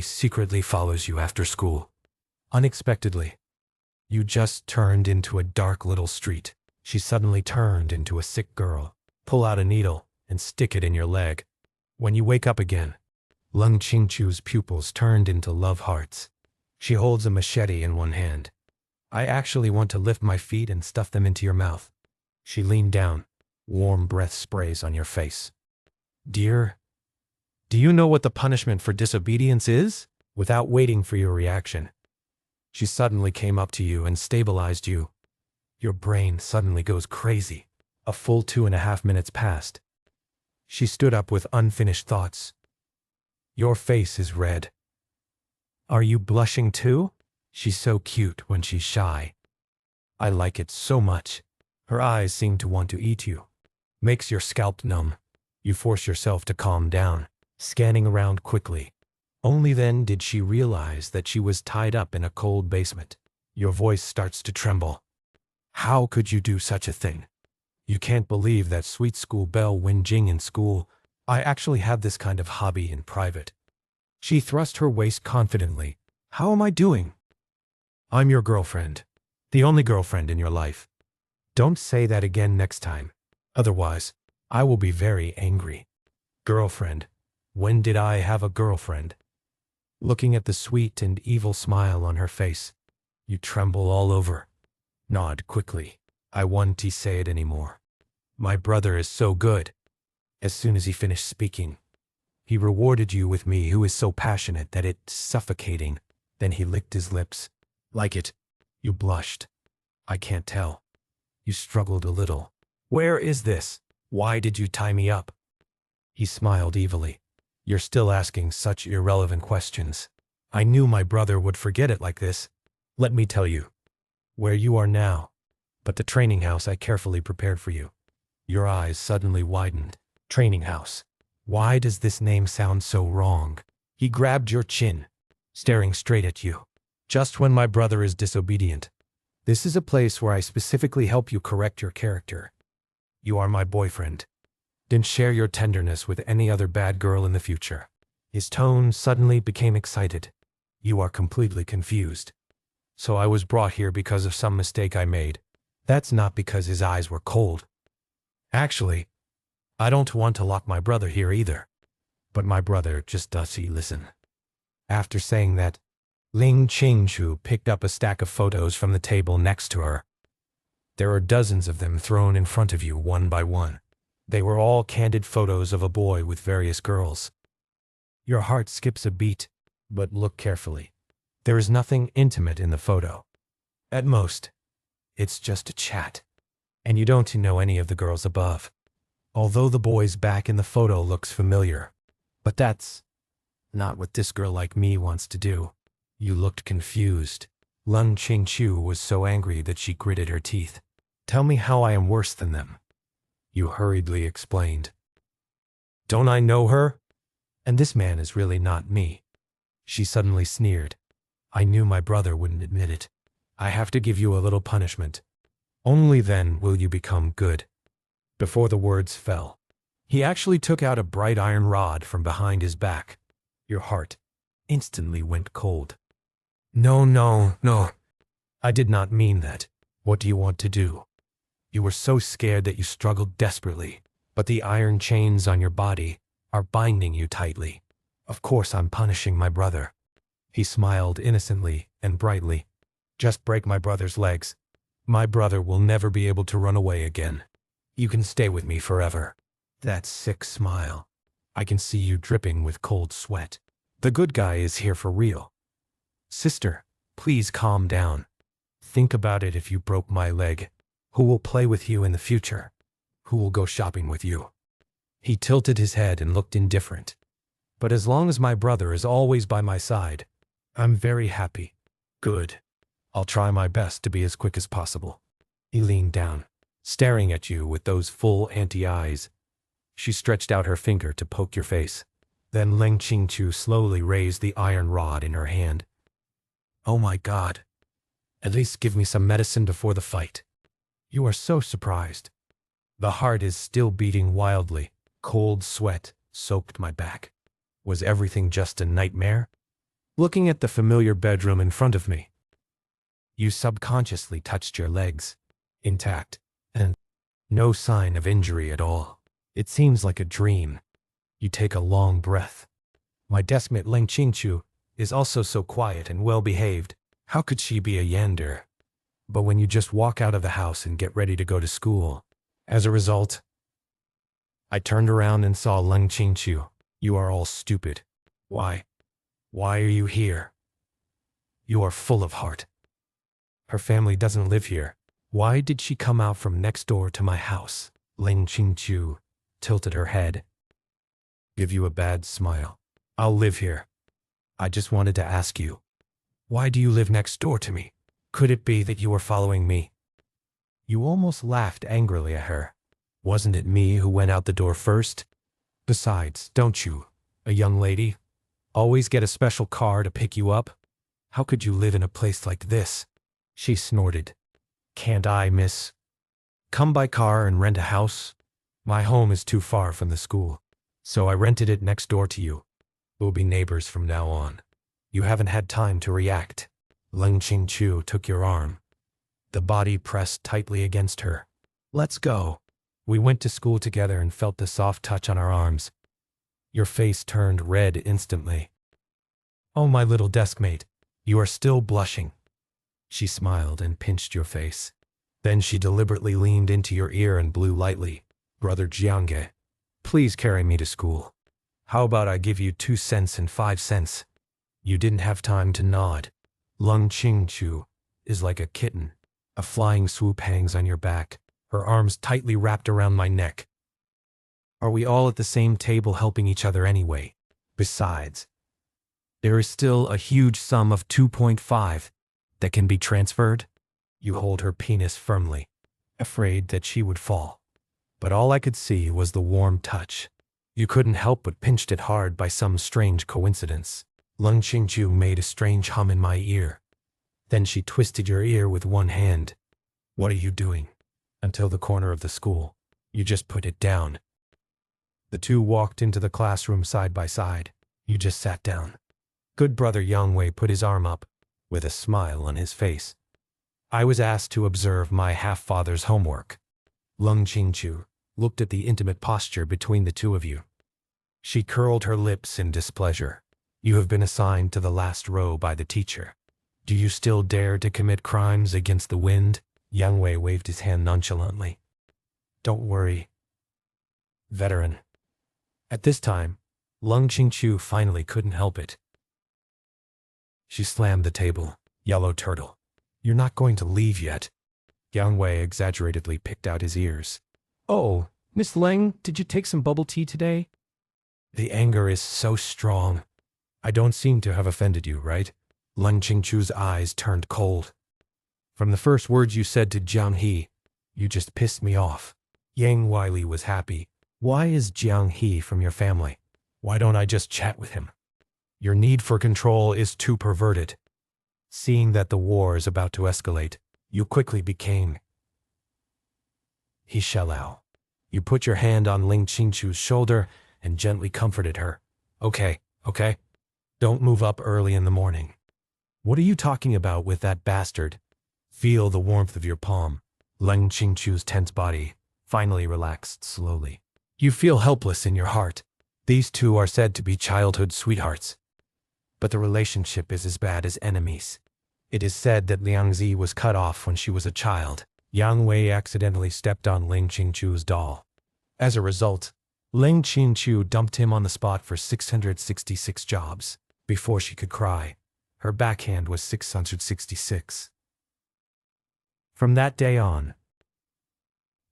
she secretly follows you after school. Unexpectedly, you just turned into a dark little street. She suddenly turned into a sick girl. Pull out a needle and stick it in your leg. When you wake up again, Lung Qingchu's pupils turned into love hearts. She holds a machete in one hand. I actually want to lift my feet and stuff them into your mouth. She leaned down. Warm breath sprays on your face. Dear, do you know what the punishment for disobedience is? Without waiting for your reaction, she suddenly came up to you and stabilized you. Your brain suddenly goes crazy. A full 2.5 minutes passed. She stood up with unfinished thoughts. Your face is red. Are you blushing too? She's so cute when she's shy. I like it so much. Her eyes seem to want to eat you. Makes your scalp numb. You force yourself to calm down, scanning around quickly. Only then did she realize that she was tied up in a cold basement. Your voice starts to tremble. How could you do such a thing? You can't believe that sweet school belle Wenjing in school. I actually have this kind of hobby in private. She thrust her waist confidently. How am I doing? I'm your girlfriend. The only girlfriend in your life. Don't say that again next time. Otherwise, I will be very angry. Girlfriend. When did I have a girlfriend? Looking at the sweet and evil smile on her face, you tremble all over. Nod quickly. I won't say it anymore. My brother is so good. As soon as he finished speaking, he rewarded you with me who is so passionate that it's suffocating. Then he licked his lips. Like it. You blushed. I can't tell. You struggled a little. Where is this? Why did you tie me up? He smiled evilly. You're still asking such irrelevant questions. I knew my brother would forget it like this. Let me tell you where you are now, but the training house I carefully prepared for you. Your eyes suddenly widened. Training house. Why does this name sound so wrong? He grabbed your chin, staring straight at you. Just when my brother is disobedient. This is a place where I specifically help you correct your character. You are my boyfriend. Didn't share your tenderness with any other bad girl in the future. His tone suddenly became excited. You are completely confused. So I was brought here because of some mistake I made. That's not because his eyes were cold. Actually, I don't want to lock my brother here either. But my brother just doesn't listen. After saying that, Ling Qingchu picked up a stack of photos from the table next to her. There are dozens of them thrown in front of you one by one. They were all candid photos of a boy with various girls. Your heart skips a beat, but look carefully. There is nothing intimate in the photo. At most, it's just a chat. And you don't know any of the girls above. Although the boy's back in the photo looks familiar. But that's not what this girl like me wants to do. You looked confused. Lung Qingchu was so angry that she gritted her teeth. Tell me how I am worse than them. You hurriedly explained. Don't I know her? And this man is really not me. She suddenly sneered. I knew my brother wouldn't admit it. I have to give you a little punishment. Only then will you become good. Before the words fell, he actually took out a bright iron rod from behind his back. Your heart instantly went cold. No, no, no. I did not mean that. What do you want to do? You were so scared that you struggled desperately, but the iron chains on your body are binding you tightly. Of course I'm punishing my brother. He smiled innocently and brightly. Just break my brother's legs. My brother will never be able to run away again. You can stay with me forever. That sick smile. I can see you dripping with cold sweat. The good guy is here for real. Sister, please calm down. Think about it if you broke my leg. Who will play with you in the future? Who will go shopping with you? He tilted his head and looked indifferent. But as long as my brother is always by my side, I'm very happy. Good. I'll try my best to be as quick as possible. He leaned down, staring at you with those full anti-eyes. She stretched out her finger to poke your face. Then Ling Qingchu slowly raised the iron rod in her hand. Oh my God. At least give me some medicine before the fight. You are so surprised. The heart is still beating wildly. Cold sweat soaked my back. Was everything just a nightmare? looking at the familiar bedroom in front of me. You subconsciously touched your legs, intact, and no sign of injury at all. It seems like a dream. You take a long breath. My deskmate Ling Qingqiu is also so quiet and well-behaved. How could she be a Yandere? But when you just walk out of the house and get ready to go to school. As a result, I turned around and saw Ling Qingqiu. You are all stupid. Why? Why are you here? You are full of heart. Her family doesn't live here. Why did she come out from next door to my house? Ling Qingqiu tilted her head. Give you a bad smile. I'll live here. I just wanted to ask you, why do you live next door to me? Could it be that you were following me? You almost laughed angrily at her. Wasn't it me who went out the door first? Besides, don't you, a young lady, always get a special car to pick you up? How could you live in a place like this? She snorted. Can't I, miss? Come by car and rent a house? My home is too far from the school, so I rented it next door to you. We'll be neighbors from now on. You haven't had time to react. Ling Qingqiu took your arm. The body pressed tightly against her. Let's go. We went to school together and felt the soft touch on our arms. Your face turned red instantly. Oh, my little deskmate, you are still blushing. She smiled and pinched your face. Then she deliberately leaned into your ear and blew lightly. Brother Jiange, please carry me to school. How about I give you 2 cents and 5 cents? You didn't have time to nod. Ling Qingqiu is like a kitten. A flying swoop hangs on your back, her arms tightly wrapped around my neck. Are we all at the same table helping each other anyway? Besides, there is still a huge sum of 2.5 that can be transferred. You hold her penis firmly, afraid that she would fall. But all I could see was the warm touch. You couldn't help but pinched it hard by some strange coincidence. Ling Qingqiu made a strange hum in my ear. Then she twisted your ear with one hand. What are you doing? Until the corner of the school. You just put it down. The two walked into the classroom side by side. You just sat down. Good brother Yang Wei put his arm up, with a smile on his face. I was asked to observe my half-father's homework. Ling Qingqiu looked at the intimate posture between the two of you. She curled her lips in displeasure. You have been assigned to the last row by the teacher. Do you still dare to commit crimes against the wind? Yang Wei waved his hand nonchalantly. Don't worry, veteran. At this time, Ling Qingqiu finally couldn't help it. She slammed the table. Yellow turtle. You're not going to leave yet. Yang Wei exaggeratedly picked out his ears. Oh, Miss Ling, did you take some bubble tea today? The anger is so strong. I don't seem to have offended you, right? Ling Qingqiu's eyes turned cold. From the first words you said to Jiang He, you just pissed me off. Yang Wiley was happy. Why is Jiang He from your family? Why don't I just chat with him? Your need for control is too perverted. Seeing that the war is about to escalate, you quickly became He Shelao. You put your hand on Ling Qingqiu's shoulder and gently comforted her. Okay. Don't move up early in the morning. What are you talking about with that bastard? Feel the warmth of your palm. Ling Qingqiu's tense body finally relaxed slowly. You feel helpless in your heart. These two are said to be childhood sweethearts. But the relationship is as bad as enemies. It is said that Liang Zi was cut off when she was a child. Yang Wei accidentally stepped on Ling Qingqiu's doll. As a result, Ling Qingqiu dumped him on the spot for 666 jobs. Before she could cry, her backhand was 666. From that day on,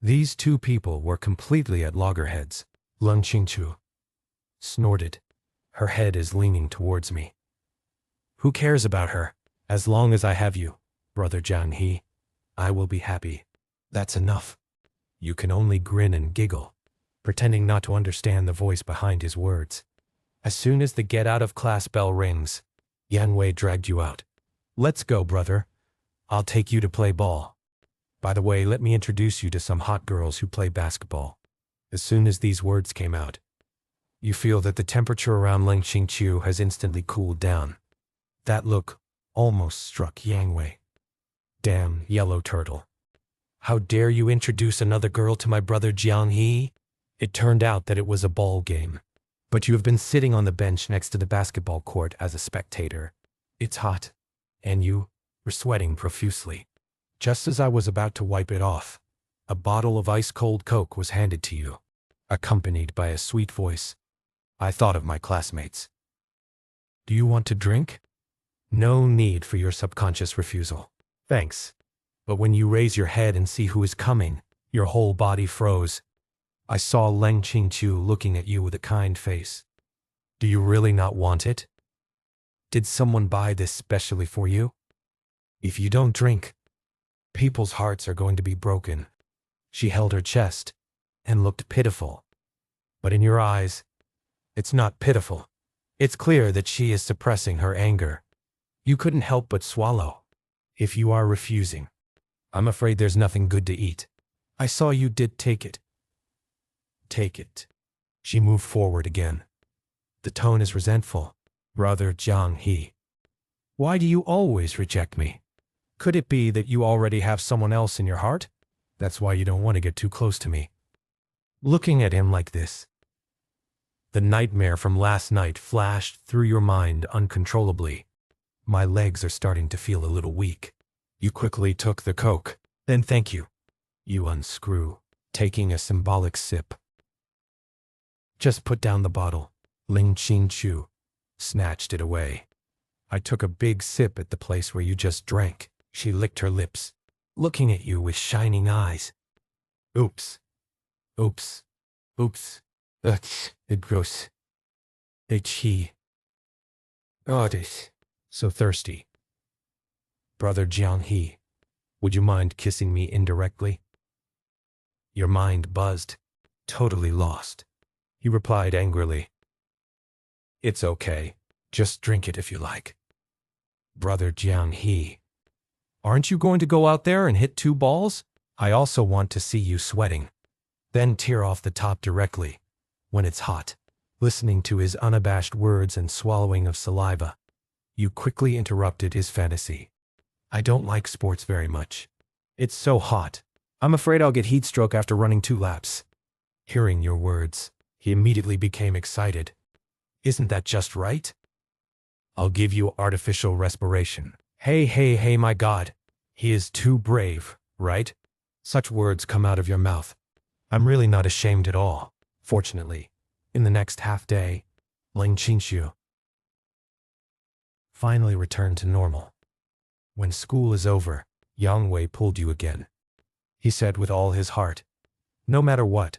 these two people were completely at loggerheads. Ling Qingqiu snorted. Her head is leaning towards me. Who cares about her? As long as I have you, brother Jiang He, I will be happy. That's enough. You can only grin and giggle, pretending not to understand the voice behind his words. As soon as the get-out-of-class bell rings, Yan Wei dragged you out. Let's go, brother. I'll take you to play ball. By the way, let me introduce you to some hot girls who play basketball. As soon as these words came out, you feel that the temperature around Ling Qingqiu has instantly cooled down. That look almost struck Yang Wei. Damn yellow turtle. How dare you introduce another girl to my brother Jiang He? It turned out that it was a ball game. But you have been sitting on the bench next to the basketball court as a spectator. It's hot, and you were sweating profusely. Just as I was about to wipe it off, a bottle of ice-cold Coke was handed to you, accompanied by a sweet voice. I thought of my classmates. Do you want to drink? No need for your subconscious refusal. Thanks. But when you raise your head and see who is coming, your whole body froze. I saw Leng Qingqiu looking at you with a kind face. Do you really not want it? Did someone buy this specially for you? If you don't drink, people's hearts are going to be broken. She held her chest and looked pitiful. But in your eyes, it's not pitiful. It's clear that she is suppressing her anger. You couldn't help but swallow. If you are refusing, I'm afraid there's nothing good to eat. I saw you did take it. Take it. She moved forward again. The tone is resentful. Brother Jiang He. Why do you always reject me? Could it be that you already have someone else in your heart? That's why you don't want to get too close to me. Looking at him like this, the nightmare from last night flashed through your mind uncontrollably. My legs are starting to feel a little weak. You quickly took the Coke. Then thank you. You unscrew, taking a symbolic sip. Just put down the bottle. Leng Qingqiu snatched it away. I took a big sip at the place where you just drank. She licked her lips, looking at you with shining eyes. Oops. Oops. Oops. It gross. He. Oh, this. So thirsty. Brother Jiang He, would you mind kissing me indirectly? Your mind buzzed, totally lost. He replied angrily. It's okay. Just drink it if you like. Brother Jiang He, aren't you going to go out there and hit 2 balls? I also want to see you sweating. Then tear off the top directly, when it's hot. Listening to his unabashed words and swallowing of saliva, you quickly interrupted his fantasy. I don't like sports very much. It's so hot. I'm afraid I'll get heat stroke after running 2 laps. Hearing your words, he immediately became excited. Isn't that just right? I'll give you artificial respiration. Hey, my God. He is too brave, right? Such words come out of your mouth. I'm really not ashamed at all. Fortunately, in the next half day, Leng Qingqiu finally returned to normal. When school is over, Yang Wei pulled you again. He said with all his heart, no matter what,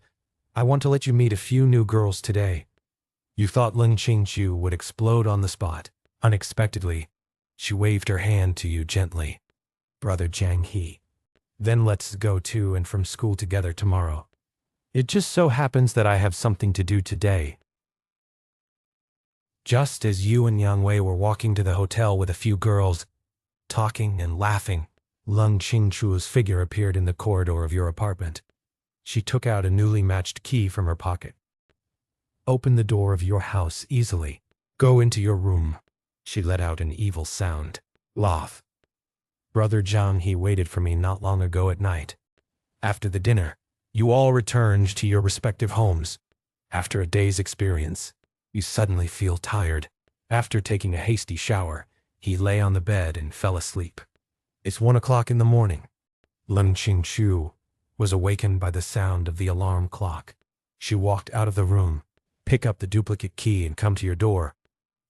I want to let you meet a few new girls today. You thought Leng Qingqiu would explode on the spot. Unexpectedly, she waved her hand to you gently. Brother Jiang He. Then let's go to and from school together tomorrow. It just so happens that I have something to do today. Just as you and Yang Wei were walking to the hotel with a few girls, talking and laughing, Leng Qingqiu's figure appeared in the corridor of your apartment. She took out a newly matched key from her pocket. Open the door of your house easily. Go into your room. She let out an evil sound. Laugh. Brother Jiang He waited for me not long ago at night. After the dinner, you all returned to your respective homes. After a day's experience, you suddenly feel tired. After taking a hasty shower, he lay on the bed and fell asleep. It's 1 o'clock in the morning. Leng Qingqiu was awakened by the sound of the alarm clock. She walked out of the room, pick up the duplicate key and come to your door.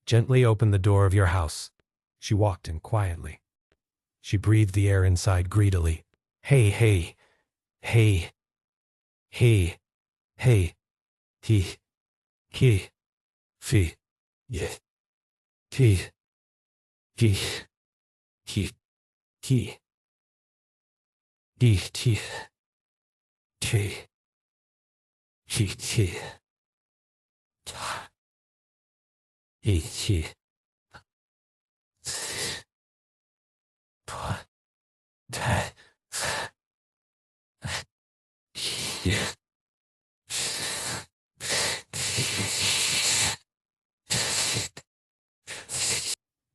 Gently open the door of your house. She walked in quietly. She breathed the air inside greedily. Hey, hey, hey, hey, hey, he, fi, ye, he, he, he, he, he, he, he, he, he, he, he,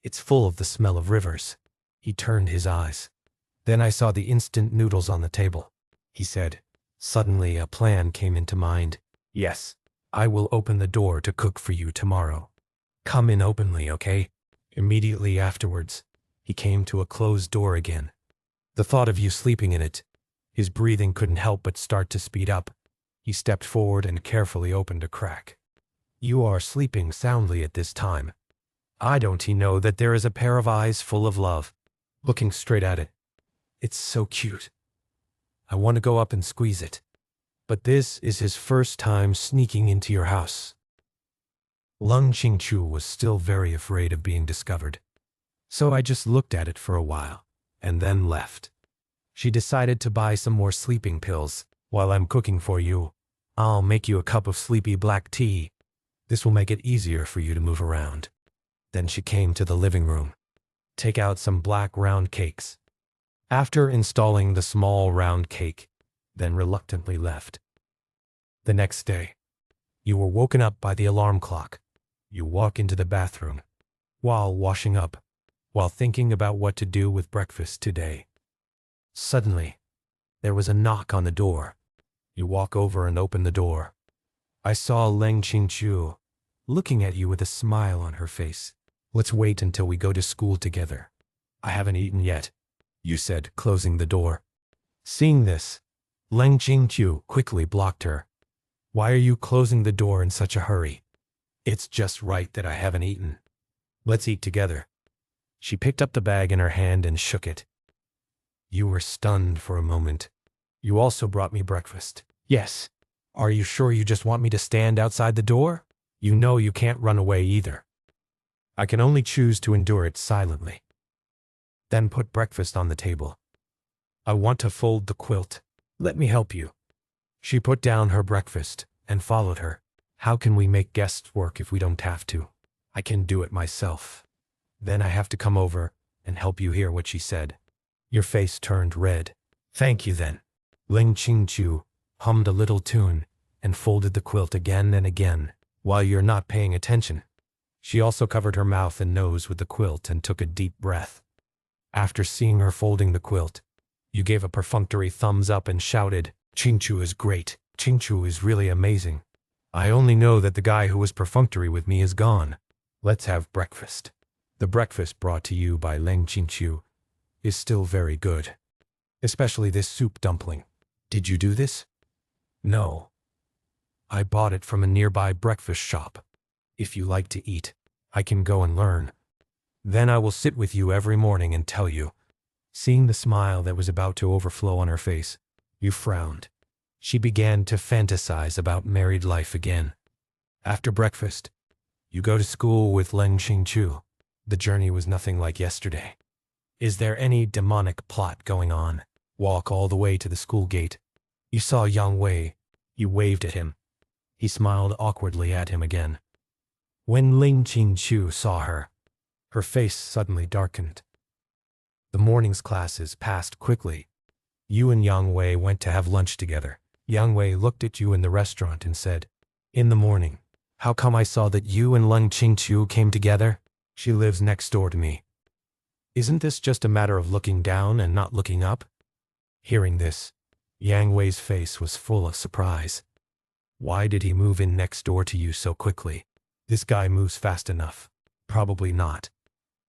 It's full of the smell of rivers. He turned his eyes. Then I saw the instant noodles on the table. He said. Suddenly a plan came into mind. Yes, I will open the door to cook for you tomorrow. Come in openly, okay? Immediately afterwards, he came to a closed door again. The thought of you sleeping in it, his breathing couldn't help but start to speed up. He stepped forward and carefully opened a crack. You are sleeping soundly at this time. Don't he know that there is a pair of eyes full of love, looking straight at it? It's so cute. I want to go up and squeeze it. But this is his first time sneaking into your house. Lung Qingchu was still very afraid of being discovered. So I just looked at it for a while, and then left. She decided to buy some more sleeping pills. While I'm cooking for you, I'll make you a cup of sleepy black tea. This will make it easier for you to move around. Then she came to the living room. Take out some black round cakes. After installing the small round cake, then reluctantly left. The next day, you were woken up by the alarm clock. You walk into the bathroom, while washing up, while thinking about what to do with breakfast today. Suddenly, there was a knock on the door. You walk over and open the door. I saw Leng Qingchu looking at you with a smile on her face. Let's wait until we go to school together. I haven't eaten yet, you said, closing the door. Seeing this, Leng Qingchu quickly blocked her. Why are you closing the door in such a hurry? It's just right that I haven't eaten. Let's eat together. She picked up the bag in her hand and shook it. You were stunned for a moment. You also brought me breakfast. Yes. Are you sure you just want me to stand outside the door? You know you can't run away either. I can only choose to endure it silently. Then put breakfast on the table. I want to fold the quilt. Let me help you. She put down her breakfast and followed her. How can we make guests work if we don't have to? I can do it myself. Then I have to come over and help you hear what she said. Your face turned red. Thank you then. Leng Qingchu hummed a little tune and folded the quilt again and again while you're not paying attention. She also covered her mouth and nose with the quilt and took a deep breath. After seeing her folding the quilt, you gave a perfunctory thumbs up and shouted, Qingchu is great. Qingchu is really amazing. I only know that the guy who was perfunctory with me is gone. Let's have breakfast. The breakfast brought to you by Leng Qingchu is still very good. Especially this soup dumpling. Did you do this? No. I bought it from a nearby breakfast shop. If you like to eat, I can go and learn. Then I will sit with you every morning and tell you. Seeing the smile that was about to overflow on her face, you frowned. She began to fantasize about married life again. After breakfast, you go to school with Leng Qingchu. The journey was nothing like yesterday. Is there any demonic plot going on? Walk all the way to the school gate. You saw Yang Wei. You waved at him. He smiled awkwardly at him again. When Leng Qingchu saw her, her face suddenly darkened. The morning's classes passed quickly. You and Yang Wei went to have lunch together. Yang Wei looked at you in the restaurant and said, In the morning, how come I saw that you and Leng Qingchu came together? She lives next door to me. Isn't this just a matter of looking down and not looking up? Hearing this, Yang Wei's face was full of surprise. Why did he move in next door to you so quickly? This guy moves fast enough. Probably not.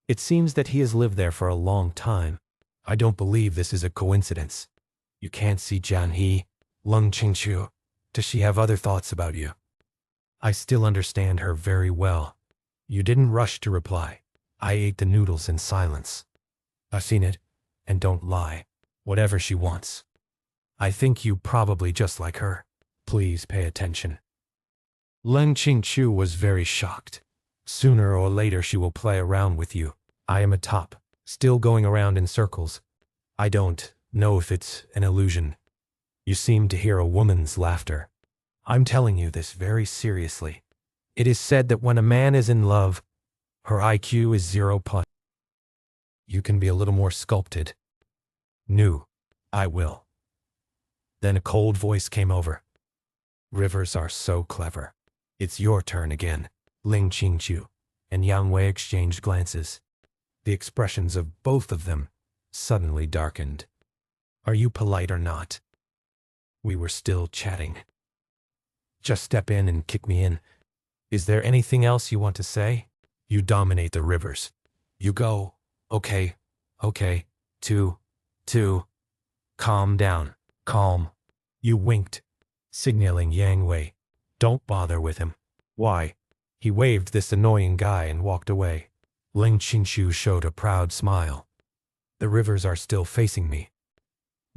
It seems that he has lived there for a long time. I don't believe this is a coincidence. You can't see Jian He, Leng Qingchu. Does she have other thoughts about you? I still understand her very well. You didn't rush to reply. I ate the noodles in silence. I've seen it, and don't lie. Whatever she wants. I think you probably just like her. Please pay attention. Leng Qingchu was very shocked. Sooner or later she will play around with you. I am atop, still going around in circles. I don't know if it's an illusion. You seem to hear a woman's laughter. I'm telling you this very seriously. It is said that when a man is in love, her IQ is 0 plus. You can be a little more sculpted. No, I will. Then a cold voice came over. Rivers are so clever. It's your turn again. Leng Qingchu and Yang Wei exchanged glances. The expressions of both of them suddenly darkened. Are you polite or not? We were still chatting. Just step in and kick me in. Is there anything else you want to say? You dominate the rivers. You go, okay, two, calm down, calm. You winked, signaling Yang Wei. Don't bother with him. Why? He waved this annoying guy and walked away. Ling Qingqiu showed a proud smile. The rivers are still facing me.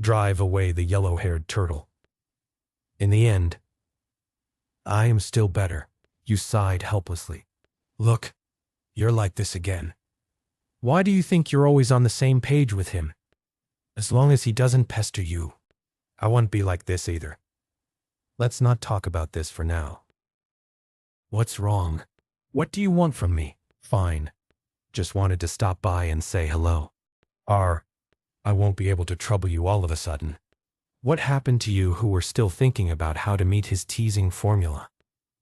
Drive away the yellow-haired turtle. In the end, I am still better. You sighed helplessly. Look, you're like this again. Why do you think you're always on the same page with him? As long as he doesn't pester you. I won't be like this either. Let's not talk about this for now. What's wrong? What do you want from me? Fine. Just wanted to stop by and say hello. I won't be able to trouble you all of a sudden. What happened to you who were still thinking about how to meet his teasing formula?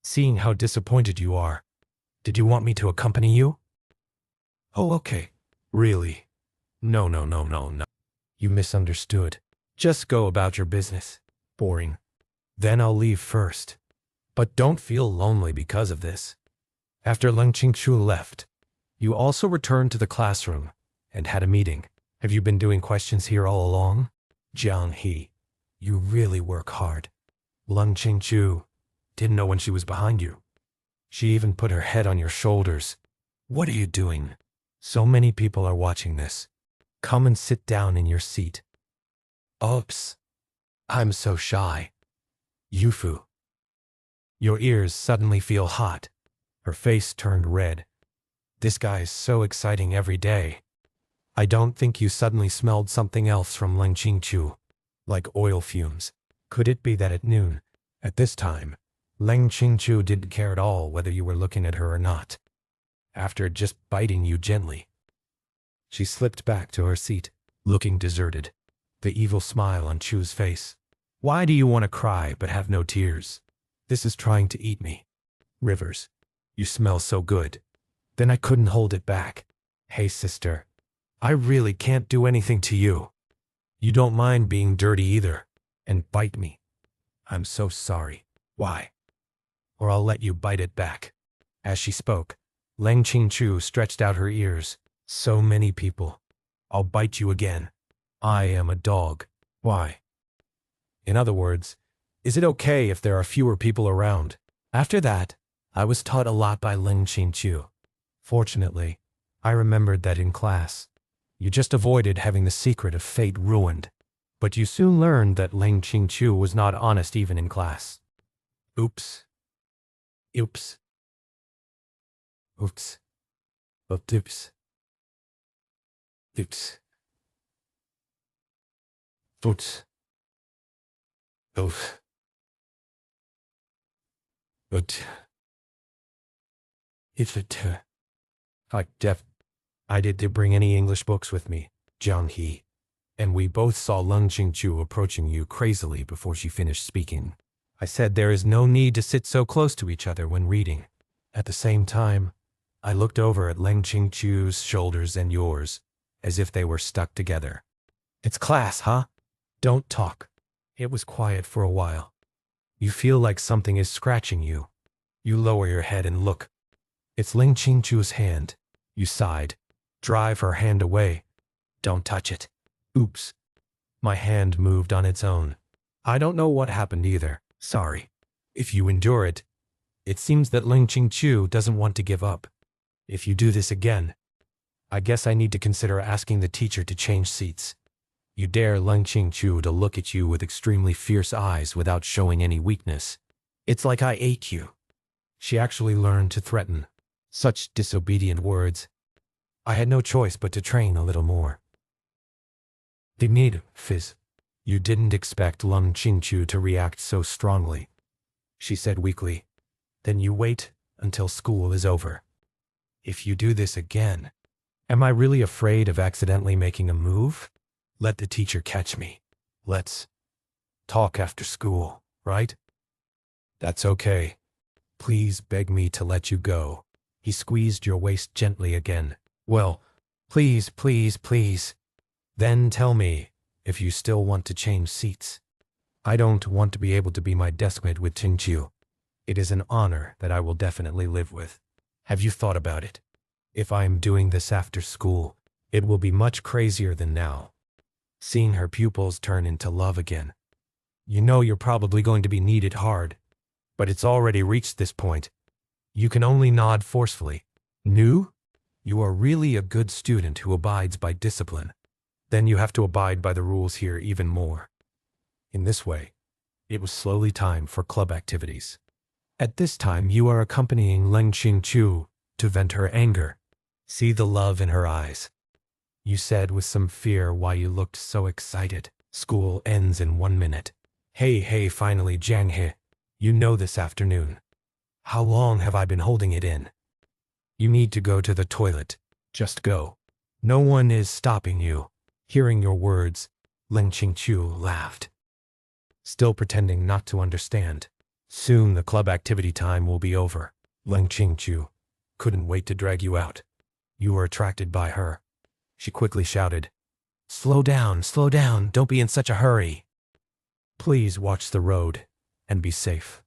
Seeing how disappointed you are, did you want me to accompany you? Oh, okay. Really? No. You misunderstood. Just go about your business. Boring. Then I'll leave first. But don't feel lonely because of this. After Ling Qingqiu left, you also returned to the classroom and had a meeting. Have you been doing questions here all along? Jiang He, you really work hard. Ling Qingqiu didn't know when she was behind you. She even put her head on your shoulders. What are you doing? So many people are watching this. Come and sit down in your seat. Oops. I'm so shy. Yufu. Your ears suddenly feel hot. Her face turned red. This guy is so exciting every day. I don't think you suddenly smelled something else from Ling Qingqiu, like oil fumes. Could it be that at noon, at this time, Ling Qingqiu didn't care at all whether you were looking at her or not? After just biting you gently. She slipped back to her seat, looking deserted, the evil smile on Chu's face. Why do you want to cry but have no tears? This is trying to eat me. Rivers, you smell so good. Then I couldn't hold it back. Hey, sister, I really can't do anything to you. You don't mind being dirty either, and bite me. I'm so sorry. Why? Or I'll let you bite it back. As she spoke, Ling Qingqiu stretched out her ears. So many people. I'll bite you again. I am a dog. Why? In other words, is it okay if there are fewer people around? After that, I was taught a lot by Ling Qingqiu. Fortunately, I remembered that in class. You just avoided having the secret of fate ruined. But you soon learned that Ling Qingqiu was not honest even in class. Oops. Oops. Oops. Oops. Oops. Oops. Oof. But if it I did to bring any English books with me, Jiang He, and we both saw Ling Qingqiu approaching you crazily before she finished speaking. I said there is no need to sit so close to each other when reading. At the same time, I looked over at Ling Qingqiu's shoulders and yours, as if they were stuck together. It's class, huh? Don't talk. It was quiet for a while. You feel like something is scratching you. You lower your head and look. It's Ling Qingqiu's hand. You sighed. Drive her hand away. Don't touch it. Oops. My hand moved on its own. I don't know what happened either. Sorry. If you endure it, it seems that Ling Qingqiu doesn't want to give up. If you do this again, I guess I need to consider asking the teacher to change seats. You dare Ling Qingqiu to look at you with extremely fierce eyes without showing any weakness. It's like I ate you. She actually learned to threaten. Such disobedient words. I had no choice but to train a little more. The need, Fizz. You didn't expect Ling Qingqiu to react so strongly, she said weakly. Then you wait until school is over. If you do this again, am I really afraid of accidentally making a move? Let the teacher catch me. Let's talk after school, right? That's okay. Please beg me to let you go. He squeezed your waist gently again. Well, Please, please, please. Then tell me if you still want to change seats. I don't want to be able to be my deskmate with Qingqiu. It is an honor that I will definitely live with. Have you thought about it? If I am doing this after school, it will be much crazier than now. Seeing her pupils turn into love again. You know you're probably going to be needed hard, but it's already reached this point. You can only nod forcefully. New? You are really a good student who abides by discipline. Then you have to abide by the rules here even more. In this way, it was slowly time for club activities. At this time, you are accompanying Leng Qingqiu to vent her anger. See the love in her eyes. You said with some fear why you looked so excited. School ends in 1 minute. Hey, finally, Jiang He. You know this afternoon. How long have I been holding it in? You need to go to the toilet. Just go. No one is stopping you. Hearing your words, Leng Qingqiu laughed, still pretending not to understand. Soon the club activity time will be over. Leng Qingqiu couldn't wait to drag you out. You were attracted by her. She quickly shouted, slow down, don't be in such a hurry. Please watch the road and be safe.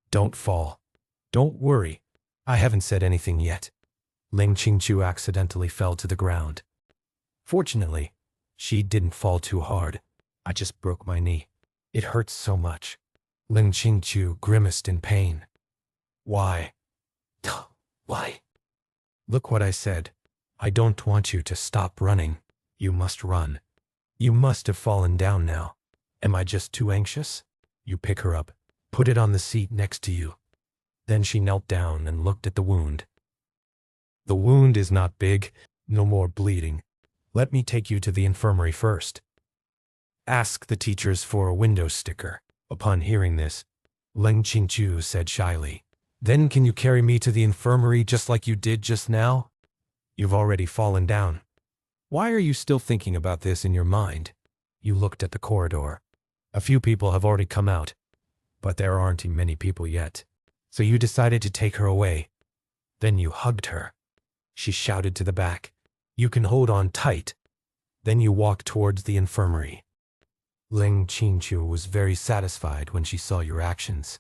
Don't fall. Don't worry, I haven't said anything yet. Leng Qingqiu accidentally fell to the ground. Fortunately, she didn't fall too hard. I just broke my knee. It hurts so much. Leng Qingqiu grimaced in pain. Why? Why? Look what I said. I don't want you to stop running. You must run. You must have fallen down now. Am I just too anxious? You pick her up, put it on the seat next to you. Then she knelt down and looked at the wound. The wound is not big, no more bleeding. Let me take you to the infirmary first. Ask the teachers for a window sticker. Upon hearing this, Leng Qingqiu said shyly, then can you carry me to the infirmary just like you did just now? You've already fallen down. Why are you still thinking about this in your mind? You looked at the corridor. A few people have already come out, but there aren't many people yet. So you decided to take her away. Then you hugged her. She shouted to the back, you can hold on tight. Then you walked towards the infirmary. Leng Qingqiu was very satisfied when she saw your actions.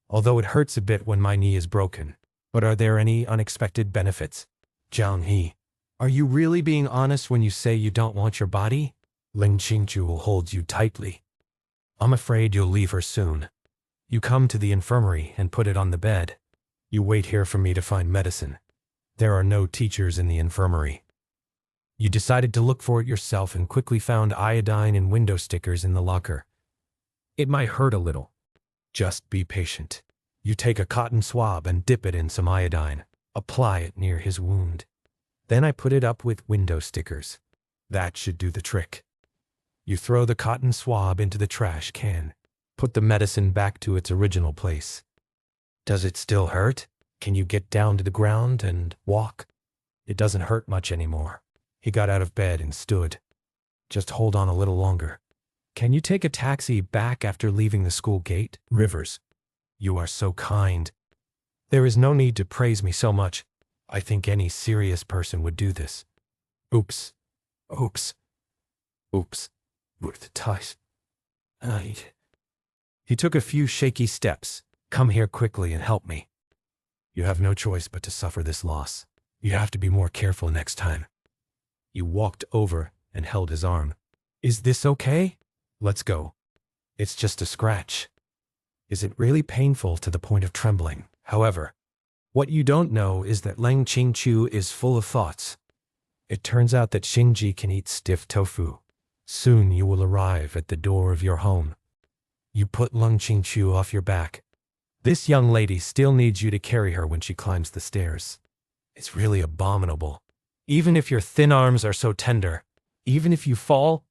Although it hurts a bit when my knee is broken, but are there any unexpected benefits? Jiang He, are you really being honest when you say you don't want your body? Leng Qingqiu will hold you tightly. I'm afraid you'll leave her soon. You come to the infirmary and put it on the bed. You wait here for me to find medicine. There are no teachers in the infirmary. You decided to look for it yourself and quickly found iodine and window stickers in the locker. It might hurt a little. Just be patient. You take a cotton swab and dip it in some iodine. Apply it near his wound. Then I put it up with window stickers. That should do the trick. You throw the cotton swab into the trash can. Put the medicine back to its original place. Does it still hurt? Can you get down to the ground and walk? It doesn't hurt much anymore. He got out of bed and stood. Just hold on a little longer. Can you take a taxi back after leaving the school gate? Rivers, you are so kind. There is no need to praise me so much. I think any serious person would do this. Oops. With ties. He took a few shaky steps. Come here quickly and help me. You have no choice but to suffer this loss. You have to be more careful next time. You walked over and held his arm. Is this okay? Let's go. It's just a scratch. Is it really painful to the point of trembling? However, what you don't know is that Leng Qingqiu is full of thoughts. It turns out that Xingji can eat stiff tofu. Soon you will arrive at the door of your home. You put Leng Qingqiu off your back. This young lady still needs you to carry her when she climbs the stairs. It's really abominable. Even if your thin arms are so tender, even if you fall,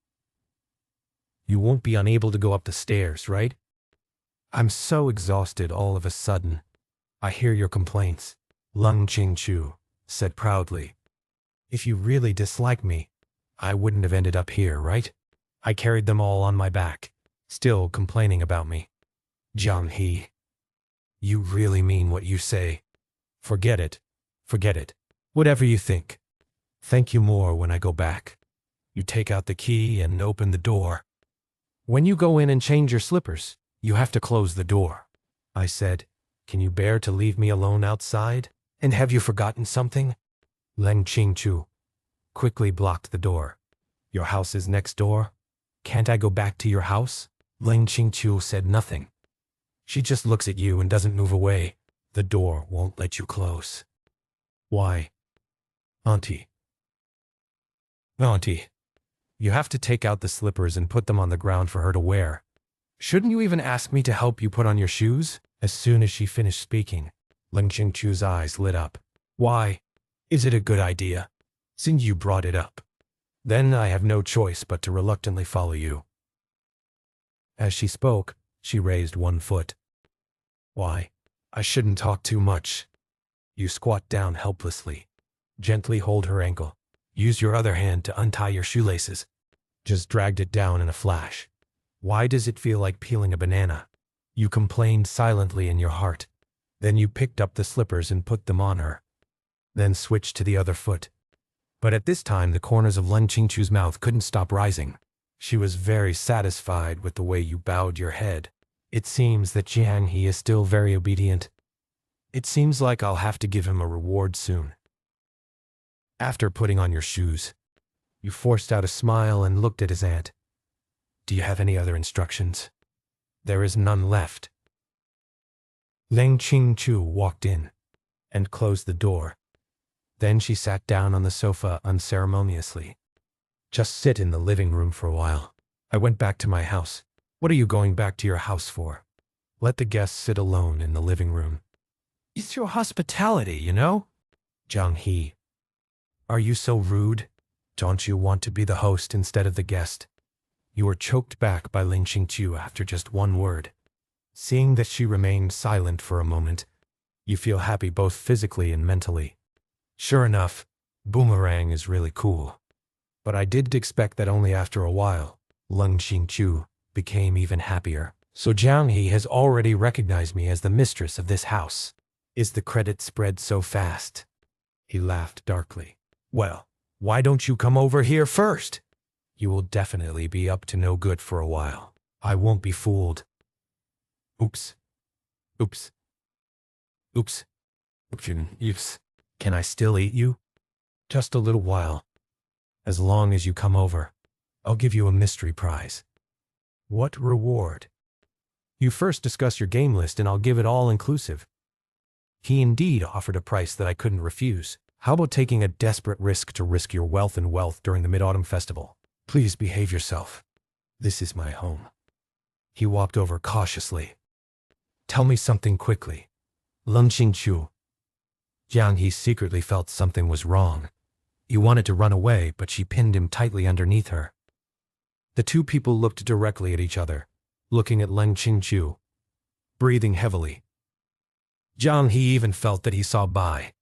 you won't be unable to go up the stairs, right? I'm so exhausted all of a sudden. I hear your complaints. Leng Qingqiu said proudly. If you really dislike me, I wouldn't have ended up here, right? I carried them all on my back, still complaining about me. Jiang He, you really mean what you say. Forget it. Whatever you think. Thank you more when I go back. You take out the key and open the door. When you go in and change your slippers, you have to close the door. I said, can you bear to leave me alone outside? And have you forgotten something? Leng Qingchu quickly blocked the door. Your house is next door? Can't I go back to your house? Leng Qingchu said nothing. She just looks at you and doesn't move away. The door won't let you close. Why? Auntie. Auntie, you have to take out the slippers and put them on the ground for her to wear. Shouldn't you even ask me to help you put on your shoes? As soon as she finished speaking, Leng Qingchu's eyes lit up. Why? Is it a good idea? Since you brought it up. Then I have no choice but to reluctantly follow you. As she spoke, she raised one foot. Why? I shouldn't talk too much. You squat down helplessly. Gently hold her ankle. Use your other hand to untie your shoelaces. Just dragged it down in a flash. Why does it feel like peeling a banana? You complained silently in your heart. Then you picked up the slippers and put them on her. Then switched to the other foot. But at this time, the corners of Leng Qingchu's mouth couldn't stop rising. She was very satisfied with the way you bowed your head. It seems that Jiang He is still very obedient. It seems like I'll have to give him a reward soon. After putting on your shoes, you forced out a smile and looked at his aunt. Do you have any other instructions? There is none left. Leng Qingchu walked in and closed the door. Then she sat down on the sofa unceremoniously. Just sit in the living room for a while. I went back to my house. What are you going back to your house for? Let the guests sit alone in the living room. It's your hospitality, you know? Jiang He. Are you so rude? Don't you want to be the host instead of the guest? You were choked back by Leng Qingchu after just one word. Seeing that she remained silent for a moment, you feel happy both physically and mentally. Sure enough, Boomerang is really cool. But I did expect that only after a while, Leng Qingchu became even happier. So Jiang He has already recognized me as the mistress of this house. Is the credit spread so fast? He laughed darkly. Well, why don't you come over here first? You will definitely be up to no good for a while. I won't be fooled. Oops. Oops. Oops. Oops. Can I still eat you? Just a little while. As long as you come over, I'll give you a mystery prize. What reward? You first discuss your game list and I'll give it all inclusive. He indeed offered a price that I couldn't refuse. How about taking a desperate risk to risk your wealth and wealth during the Mid-Autumn Festival? Please behave yourself. This is my home. He walked over cautiously. Tell me something quickly. Leng Qingchu. Jiang He secretly felt something was wrong. He wanted to run away, but she pinned him tightly underneath her. The two people looked directly at each other, looking at Leng Qingchu, breathing heavily. Jiang He even felt that he saw Bai.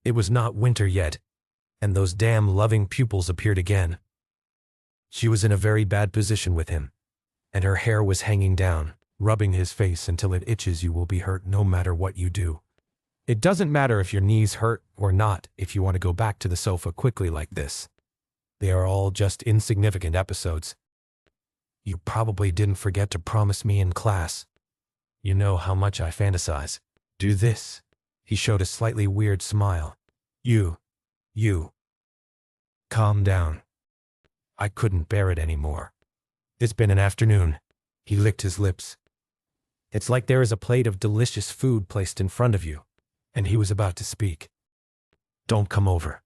It was not winter yet, and those damn loving pupils appeared again. She was in a very bad position with him, and her hair was hanging down, rubbing his face until it itches. You will be hurt no matter what you do. It doesn't matter if your knees hurt or not if you want to go back to the sofa quickly like this. They are all just insignificant episodes. You probably didn't forget to promise me in class. You know how much I fantasize. Do this. He showed a slightly weird smile. You. Calm down. I couldn't bear it anymore. It's been an afternoon. He licked his lips. It's like there is a plate of delicious food placed in front of you, and he was about to speak. Don't come over.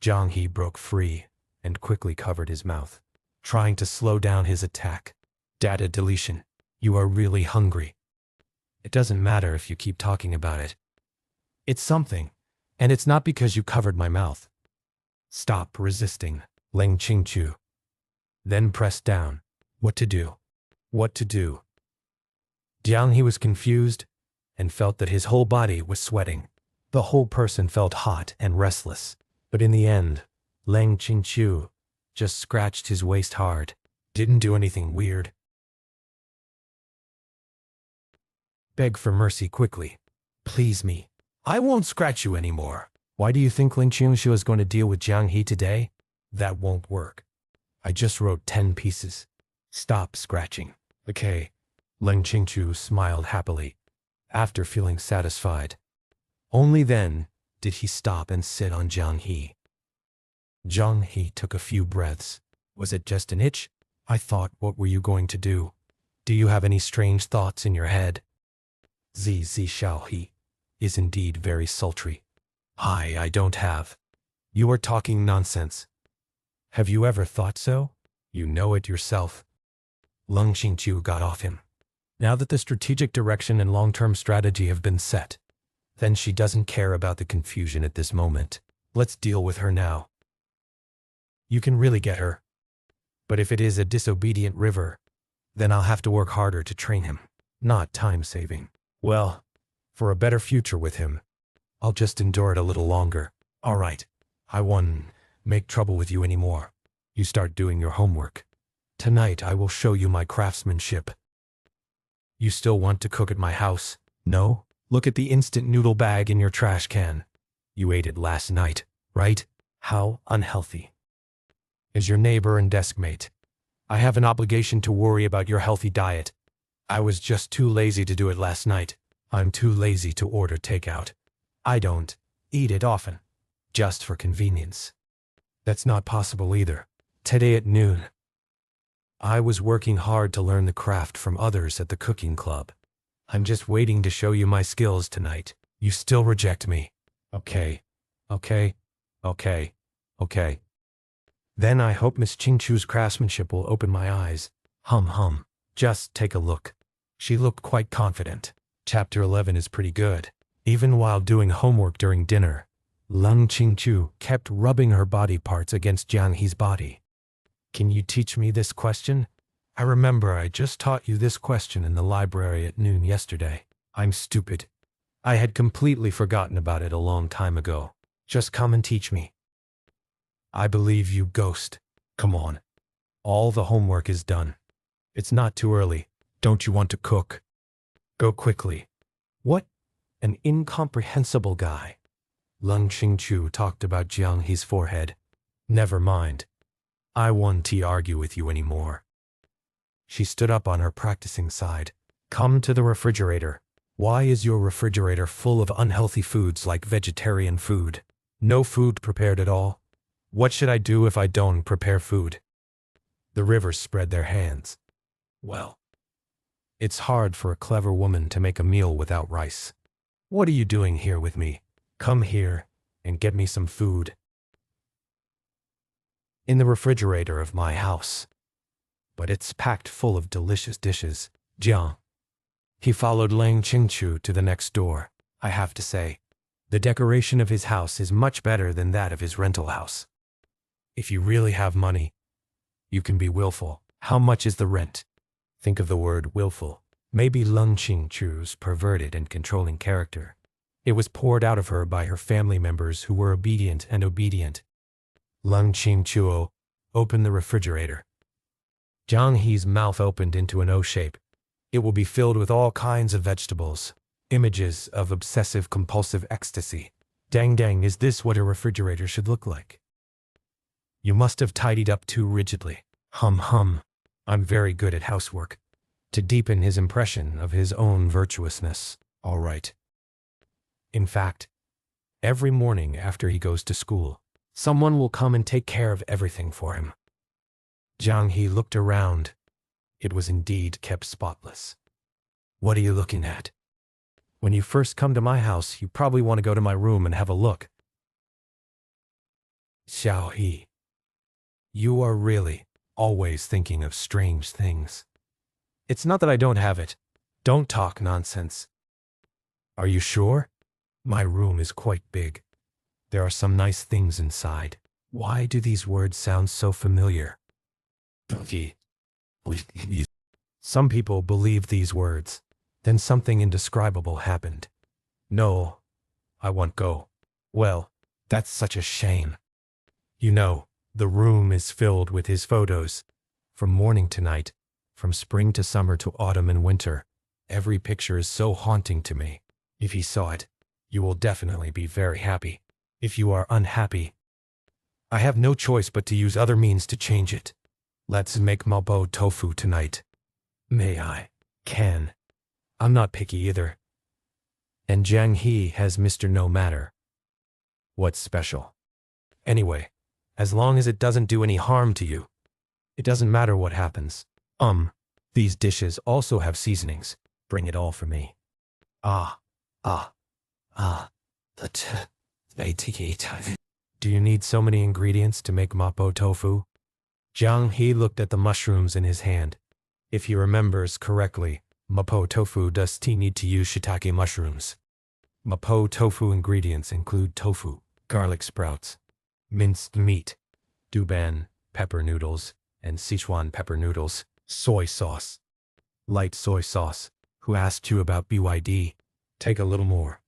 Jiang He broke free and quickly covered his mouth, trying to slow down his attack. Data deletion. You are really hungry. It doesn't matter if you keep talking about it. It's something, and it's not because you covered my mouth. Stop resisting, Leng Qingchu. Then press down. What to do? What to do? Jiang He was confused and felt that his whole body was sweating. The whole person felt hot and restless. But in the end, Leng Qingchu just scratched his waist hard. Didn't do anything weird. Beg for mercy quickly. Please me. I won't scratch you anymore. Why do you think Ling Qingshu is going to deal with Jiang He today? That won't work. I just wrote 10 pieces. Stop scratching. Okay. Ling Qingshu smiled happily, after feeling satisfied. Only then did he stop and sit on Jiang He. Jiang He took a few breaths. Was it just an itch? I thought, what were you going to do? Do you have any strange thoughts in your head? Zi Xiao He is indeed very sultry. I don't have. You are talking nonsense. Have you ever thought so? You know it yourself. Leng Xingqiu got off him. Now that the strategic direction and long-term strategy have been set, then she doesn't care about the confusion at this moment. Let's deal with her now. You can really get her. But if it is a disobedient river, then I'll have to work harder to train him. Not time-saving. Well, for a better future with him, I'll just endure it a little longer. All right, I won't make trouble with you anymore. You start doing your homework. Tonight I will show you my craftsmanship. You still want to cook at my house? No? Look at the instant noodle bag in your trash can. You ate it last night, right? How unhealthy. As your neighbor and desk mate, I have an obligation to worry about your healthy diet. I was just too lazy to do it last night. I'm too lazy to order takeout. I don't eat it often, just for convenience. That's not possible either. Today at noon, I was working hard to learn the craft from others at the cooking club. I'm just waiting to show you my skills tonight. You still reject me. Okay. Then I hope Miss Qingchu's craftsmanship will open my eyes. Hum. Just take a look. She looked quite confident. Chapter 11 is pretty good. Even while doing homework during dinner, Leng Qingchu kept rubbing her body parts against Jiang He's body. Can you teach me this question? I remember I just taught you this question in the library at noon yesterday. I'm stupid. I had completely forgotten about it a long time ago. Just come and teach me. I believe you, ghost. Come on. All the homework is done. It's not too early. Don't you want to cook? Go quickly. What? An incomprehensible guy. Leng Qingchu talked about Jiang He's forehead. Never mind. I won't argue with you anymore. She stood up on her practicing side. Come to the refrigerator. Why is your refrigerator full of unhealthy foods like vegetarian food? No food prepared at all? What should I do if I don't prepare food? The rivers spread their hands. Well, it's hard for a clever woman to make a meal without rice. What are you doing here with me? Come here and get me some food. In the refrigerator of my house. But it's packed full of delicious dishes. Jiang. He followed Leng Qingchu to the next door. I have to say, the decoration of his house is much better than that of his rental house. If you really have money, you can be willful. How much is the rent? Think of the word willful. Maybe Leng Qingchu's perverted and controlling character. It was poured out of her by her family members who were obedient. Leng Qingchu opened the refrigerator. Jiang He's mouth opened into an O shape. It will be filled with all kinds of vegetables. Images of obsessive-compulsive ecstasy. Dang, is this what a refrigerator should look like? You must have tidied up too rigidly. Hum. I'm very good at housework. To deepen his impression of his own virtuousness. All right. In fact, every morning after he goes to school, someone will come and take care of everything for him. Jiang He looked around. It was indeed kept spotless. What are you looking at? When you first come to my house, you probably want to go to my room and have a look. Xiao He, you are really always thinking of strange things. It's not that I don't have it. Don't talk nonsense. Are you sure? My room is quite big. There are some nice things inside. Why do these words sound so familiar? Some people believe these words. Then something indescribable happened. No, I won't go. Well, that's such a shame. You know, the room is filled with his photos. From morning to night, from spring to summer to autumn and winter, every picture is so haunting to me. If he saw it, you will definitely be very happy. If you are unhappy, I have no choice but to use other means to change it. Let's make mapo tofu tonight. May I? Can. I'm not picky either. And Jiang He has Mr. No Matter. What's special? Anyway, as long as it doesn't do any harm to you, it doesn't matter what happens. These dishes also have seasonings. Bring it all for me. Do you need so many ingredients to make mapo tofu? Jiang He looked at the mushrooms in his hand. If he remembers correctly, mapo tofu does need to use shiitake mushrooms. Mapo tofu ingredients include tofu, garlic sprouts, minced meat, duban, pepper noodles, and Sichuan pepper noodles, soy sauce. Light soy sauce. Who asked you about BYD? Take a little more.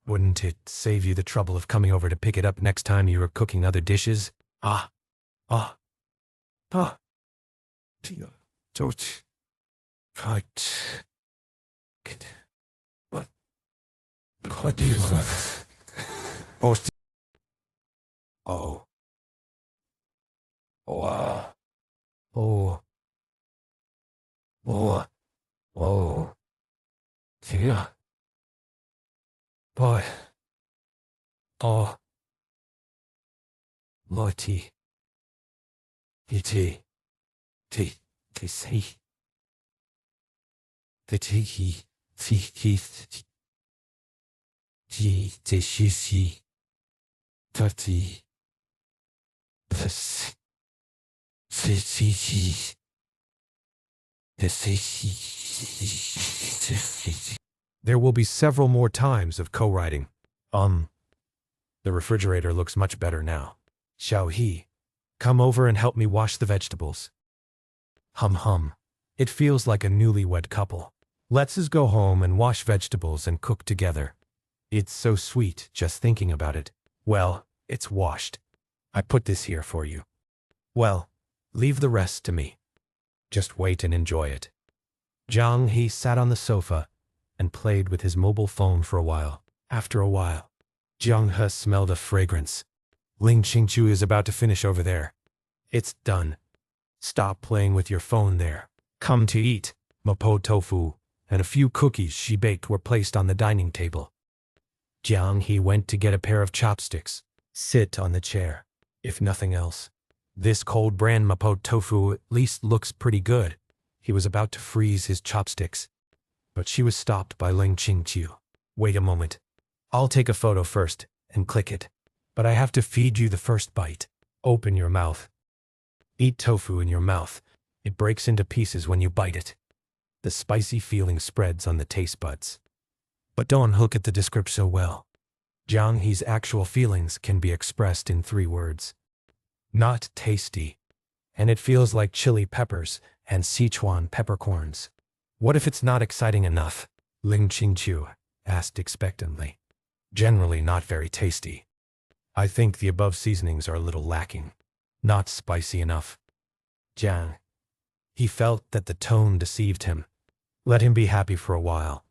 Wouldn't it save you the trouble of coming over to pick it up next time you are cooking other dishes? What do you want? Oh. Wow. Oh. Oh. Oh. Yeah. Boy. Oh. Loti. Iti. Ti. Ti. The tiki. Ti. Ti. Ti. Shi. Tati. Pss. Si. There will be several more times of co-writing. The refrigerator looks much better now. Xiao He, come over and help me wash the vegetables. Hum. It feels like a newlywed couple. Let's go home and wash vegetables and cook together. It's so sweet just thinking about it. Well, it's washed. I put this here for you. Well, leave the rest to me. Just wait and enjoy it. Jiang He sat on the sofa and played with his mobile phone for a while. After a while, Jiang He smelled a fragrance. Ling Qingqiu is about to finish over there. It's done. Stop playing with your phone there. Come to eat. Mapo tofu and a few cookies she baked were placed on the dining table. Jiang He went to get a pair of chopsticks. Sit on the chair. If nothing else, this cold brand mapo tofu at least looks pretty good. He was about to freeze his chopsticks, but she was stopped by Ling Qingqiu. Wait a moment. I'll take a photo first and click it. But I have to feed you the first bite. Open your mouth. Eat tofu in your mouth. It breaks into pieces when you bite it. The spicy feeling spreads on the taste buds. But don't look at the description so well. Jiang He's actual feelings can be expressed in 3 words. Not tasty. And it feels like chili peppers and Sichuan peppercorns. What if it's not exciting enough? Ling Qingqiu asked expectantly. Generally not very tasty. I think the above seasonings are a little lacking. Not spicy enough. Jiang. He felt that the tone deceived him. Let him be happy for a while.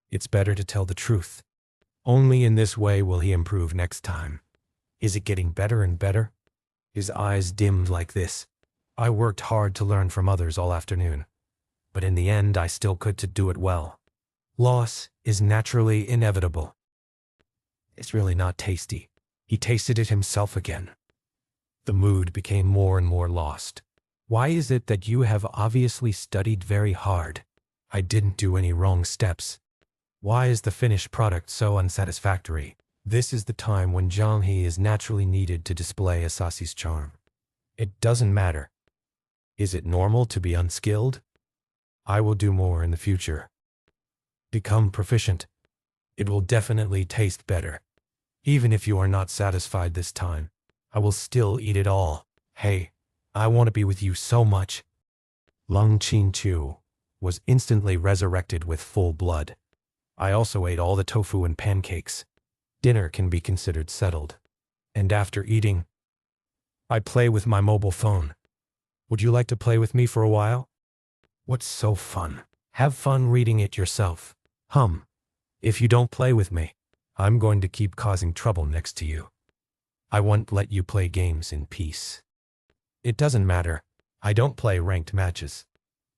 It's better to tell the truth. Only in this way will he improve next time. Is it getting better and better? His eyes dimmed like this. I worked hard to learn from others all afternoon, but in the end I still could to do it well. Loss is naturally inevitable. It's really not tasty. He tasted it himself again. The mood became more and more lost. Why is it that you have obviously studied very hard? I didn't do any wrong steps. Why is the finished product so unsatisfactory? This is the time when Jiang He is naturally needed to display Asasi's charm. It doesn't matter. Is it normal to be unskilled? I will do more in the future. Become proficient. It will definitely taste better. Even if you are not satisfied this time, I will still eat it all. Hey, I want to be with you so much. Ling Qingqiu was instantly resurrected with full blood. I also ate all the tofu and pancakes. Dinner can be considered settled. And after eating, I play with my mobile phone. Would you like to play with me for a while? What's so fun? Have fun reading it yourself. If you don't play with me, I'm going to keep causing trouble next to you. I won't let you play games in peace. It doesn't matter. I don't play ranked matches.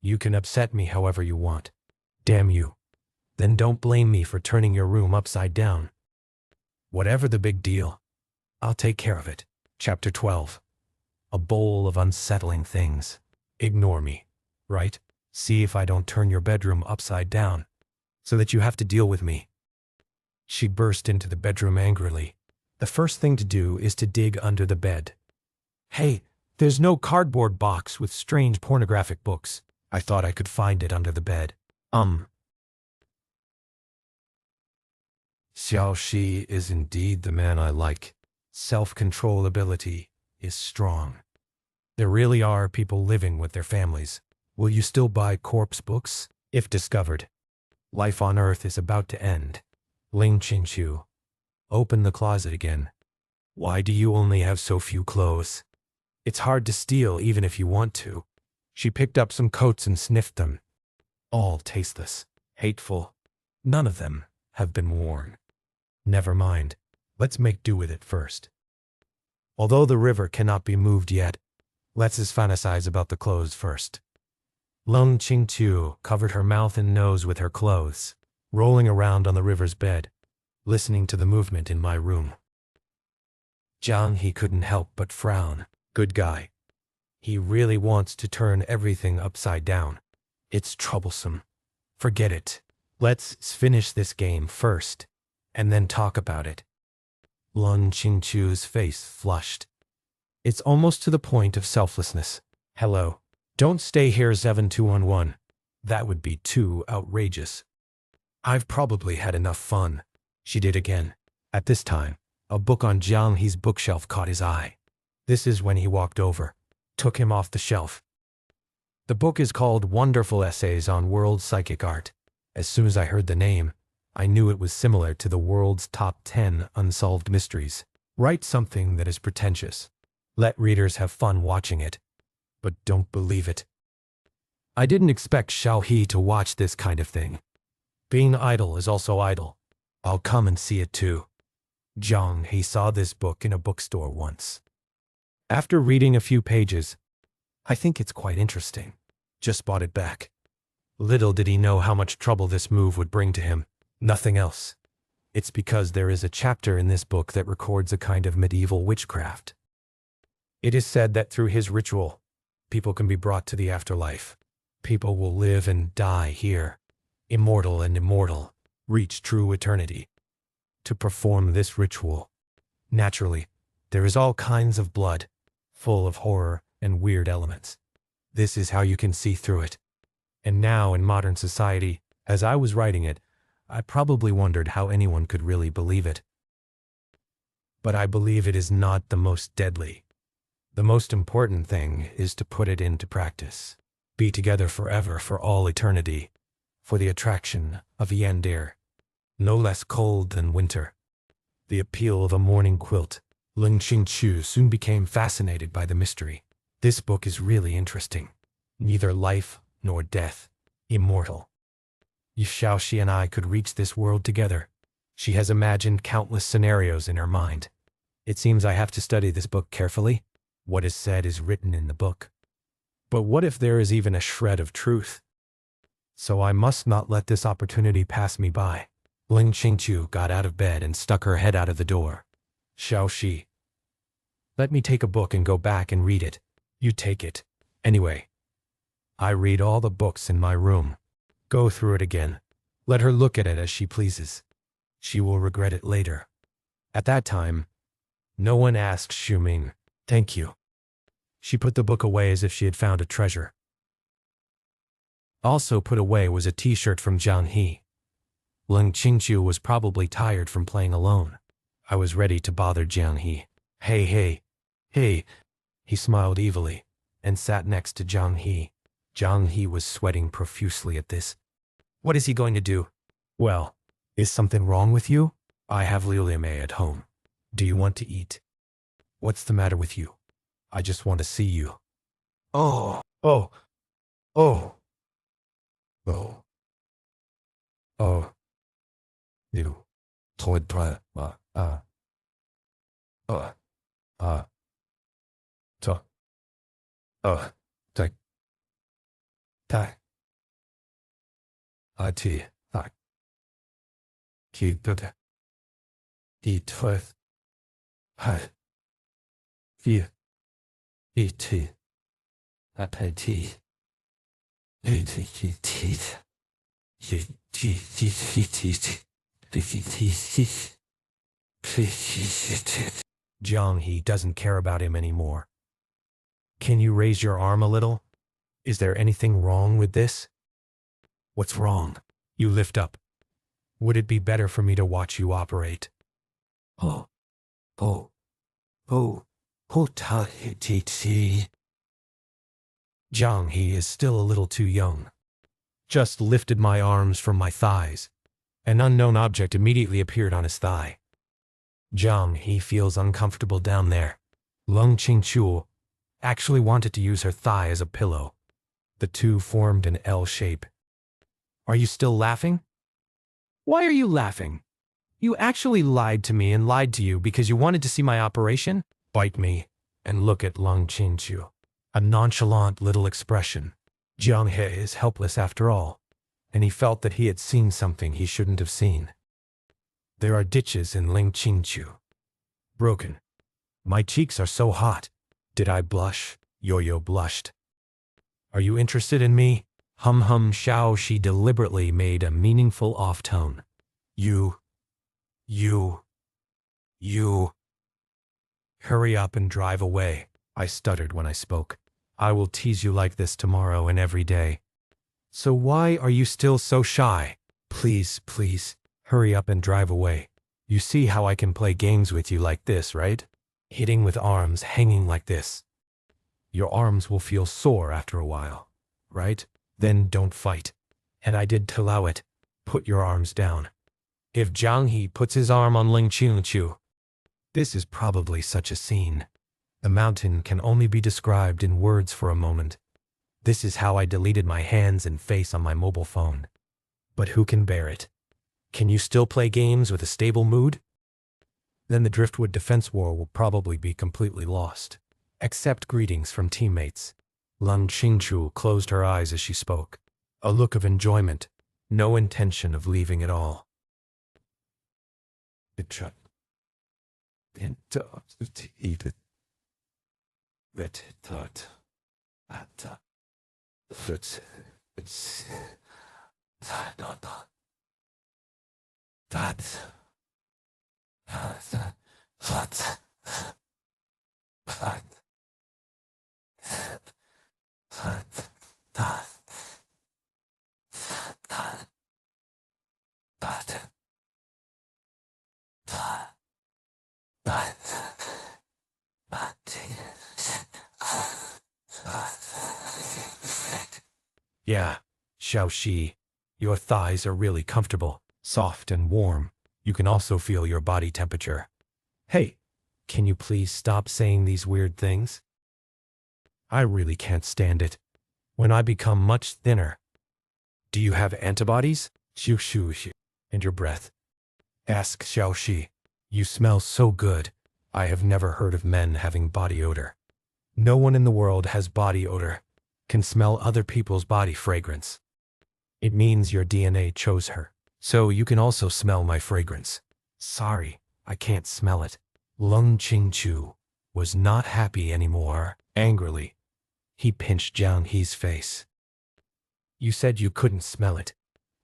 You can upset me however you want. Damn you. Then don't blame me for turning your room upside down. Whatever the big deal, I'll take care of it. Chapter 12. A bowl of unsettling things. Ignore me, right? See if I don't turn your bedroom upside down, so that you have to deal with me. She burst into the bedroom angrily. The first thing to do is to dig under the bed. Hey, there's no cardboard box with strange pornographic books. I thought I could find it under the bed. Xiaoxi is indeed the man I like. Self-control ability is strong. There really are people living with their families. Will you still buy corpse books? If discovered, life on Earth is about to end. Ling Qingqiu, open the closet again. Why do you only have so few clothes? It's hard to steal even if you want to. She picked up some coats and sniffed them. All tasteless, hateful. None of them have been worn. Never mind. Let's make do with it first. Although the river cannot be moved yet, let's us fantasize about the clothes first. Lung Qingqiu covered her mouth and nose with her clothes, rolling around on the river's bed, listening to the movement in my room. Jiang He couldn't help but frown. Good guy. He really wants to turn everything upside down. It's troublesome. Forget it. Let's finish this game first, and then talk about it. Lun Qingqiu's face flushed. It's almost to the point of selflessness. Hello. Don't stay here 7211. That would be too outrageous. I've probably had enough fun. She did again. At this time, a book on Jiang He's bookshelf caught his eye. This is when he walked over, took him off the shelf. The book is called Wonderful Essays on World Psychic Art. As soon as I heard the name, I knew it was similar to the world's top 10 unsolved mysteries. Write something that is pretentious. Let readers have fun watching it, but don't believe it. I didn't expect Xiao He to watch this kind of thing. Being idle is also idle. I'll come and see it too. Jiang He saw this book in a bookstore once. After reading a few pages, I think it's quite interesting. Just bought it back. Little did he know how much trouble this move would bring to him. Nothing else. It's because there is a chapter in this book that records a kind of medieval witchcraft. It is said that through his ritual, people can be brought to the afterlife. People will live and die here, immortal and immortal, reach true eternity. To perform this ritual, naturally, there is all kinds of blood, full of horror and weird elements. This is how you can see through it. And now in modern society, as I was writing it, I probably wondered how anyone could really believe it. But I believe it is not the most deadly. The most important thing is to put it into practice. Be together forever for all eternity, for the attraction of Yandere, no less cold than winter. The appeal of a morning quilt. Ling Qingqiu soon became fascinated by the mystery. This book is really interesting. Neither life nor death. Immortal. Xiaoxi and I could reach this world together. She has imagined countless scenarios in her mind. It seems I have to study this book carefully. What is said is written in the book. But what if there is even a shred of truth? So I must not let this opportunity pass me by. Ling Qingqiu got out of bed and stuck her head out of the door. Xiaoxi, let me take a book and go back and read it. You take it. Anyway, I read all the books in my room. Go through it again. Let her look at it as she pleases. She will regret it later. At that time, no one asked Shuming, "Thank you." She put the book away as if she had found a treasure. Also put away was a t-shirt from Jiang He. Ling Qingqiu was probably tired from playing alone. I was ready to bother Jiang He. Hey. He smiled evilly and sat next to Jiang He. Jiang He was sweating profusely at this. What is he going to do? Well, is something wrong with you? I have liuliame at home. Do you want to eat? What's the matter with you? I just want to see you. Oh. You. Uh, to, tak, tak, ti, tak, ki, dud, di, twth, hi, fi, i, ti, ti, Jiang He doesn't care about him anymore. Can you raise your arm a little? Is there anything wrong with this? What's wrong? You lift up. Would it be better for me to watch you operate? Oh, oh, oh, ta, ti. Jiang He is still a little too young. Just lifted my arms from my thighs. An unknown object immediately appeared on his thigh. Jiang He feels uncomfortable down there. Lung Qingqiu actually wanted to use her thigh as a pillow. The two formed an L shape. Are you still laughing? Why are you laughing? You actually lied to me and lied to you because you wanted to see my operation? Bite me and look at Lung Qingqiu. A nonchalant little expression. Jiang He is helpless after all, and he felt that he had seen something he shouldn't have seen. There are ditches in Ling Qingqiu. Broken. My cheeks are so hot. Did I blush? Yo-Yo blushed. Are you interested in me? Hum Shao. She deliberately made a meaningful off tone. You. Hurry up and drive away. I stuttered when I spoke. I will tease you like this tomorrow and every day. So why are you still so shy? Please, hurry up and drive away. You see how I can play games with you like this, right? Hitting with arms hanging like this. Your arms will feel sore after a while, right? Then don't fight. And I did allow it. Put your arms down. If Jiang He puts his arm on Ling Qingqiu, this is probably such a scene. The mountain can only be described in words for a moment. This is how I deleted my hands and face on my mobile phone. But who can bear it? Can you still play games with a stable mood? Then the Driftwood defense war will probably be completely lost. Accept greetings from teammates. Lung Qingqiu closed her eyes as she spoke. A look of enjoyment, no intention of leaving at all. Yeah, Xiaoxi, your thighs are really comfortable, soft and warm. You can also feel your body temperature. Hey, can you please stop saying these weird things? I really can't stand it. When I become much thinner. Do you have antibodies? Xiu. And your breath? Ask Xiaoxi. You smell so good. I have never heard of men having body odor. No one in the world has body odor. Can smell other people's body fragrance. It means your DNA chose her. So you can also smell my fragrance. Sorry, I can't smell it. Lung Qingqiu was not happy anymore. Angrily, he pinched Jiang He's face. You said you couldn't smell it.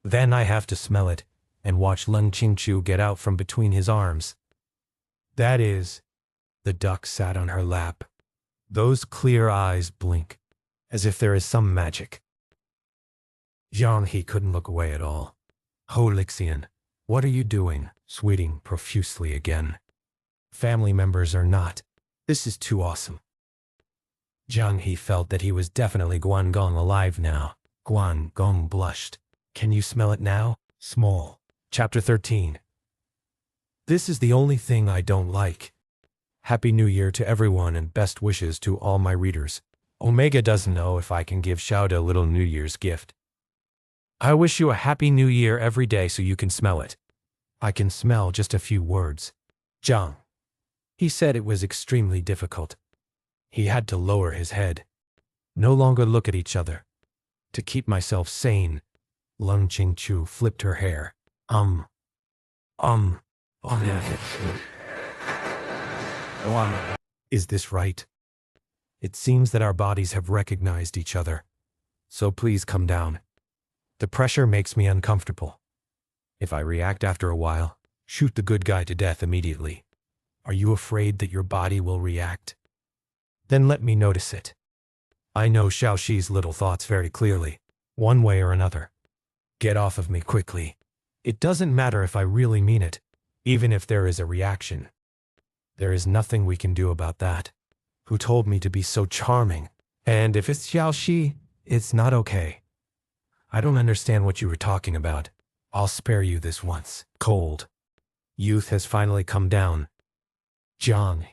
Then I have to smell it and watch Lung Qingqiu get out from between his arms. That is, the duck sat on her lap. Those clear eyes blink, as if there is some magic. Jiang He couldn't look away at all. Ho Lixian, what are you doing? Sweating profusely again. Family members or not, this is too awesome. Jiang He felt that he was definitely Guangong alive now. Guangong blushed. Can you smell it now? Small. Chapter 13. This is the only thing I don't like. Happy New Year to everyone and best wishes to all my readers. Omega doesn't know if I can give Xiaoda a little New Year's gift. I wish you a Happy New Year every day so you can smell it. I can smell just a few words. Jiang He said it was extremely difficult. He had to lower his head, no longer look at each other. To keep myself sane, Lung Qingchu flipped her hair. Is this right? It seems that our bodies have recognized each other. So please come down. The pressure makes me uncomfortable. If I react after a while, shoot the good guy to death immediately. Are you afraid that your body will react? Then let me notice it. I know Xiaoxi's little thoughts very clearly, one way or another. Get off of me quickly. It doesn't matter if I really mean it, even if there is a reaction. There is nothing we can do about that. Who told me to be so charming? And if it's Xiaoxi, it's not okay. I don't understand what you were talking about. I'll spare you this once. Cold. Youth has finally come down. Jiang.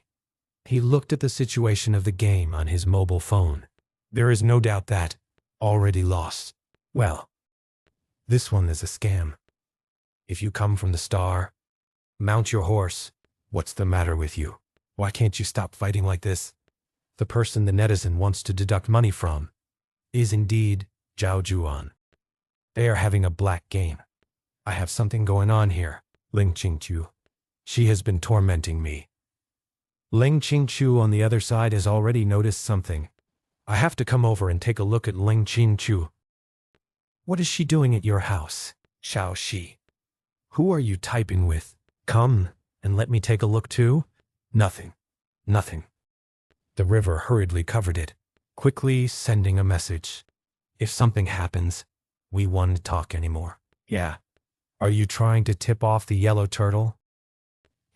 He looked at the situation of the game on his mobile phone. There is no doubt that, already lost. Well, this one is a scam. If you come from the star, mount your horse. What's the matter with you? Why can't you stop fighting like this? The person the netizen wants to deduct money from is indeed Zhao Juan. They are having a black game. I have something going on here. Ling Qingchu. She has been tormenting me. Ling Qingchu on the other side has already noticed something. I have to come over and take a look at Ling Qingchu. What is she doing at your house, Xiaoxi? Who are you typing with? Come and let me take a look too? Nothing. Nothing. The river hurriedly covered it, quickly sending a message. If something happens, we won't talk anymore. Yeah. Are you trying to tip off the yellow turtle?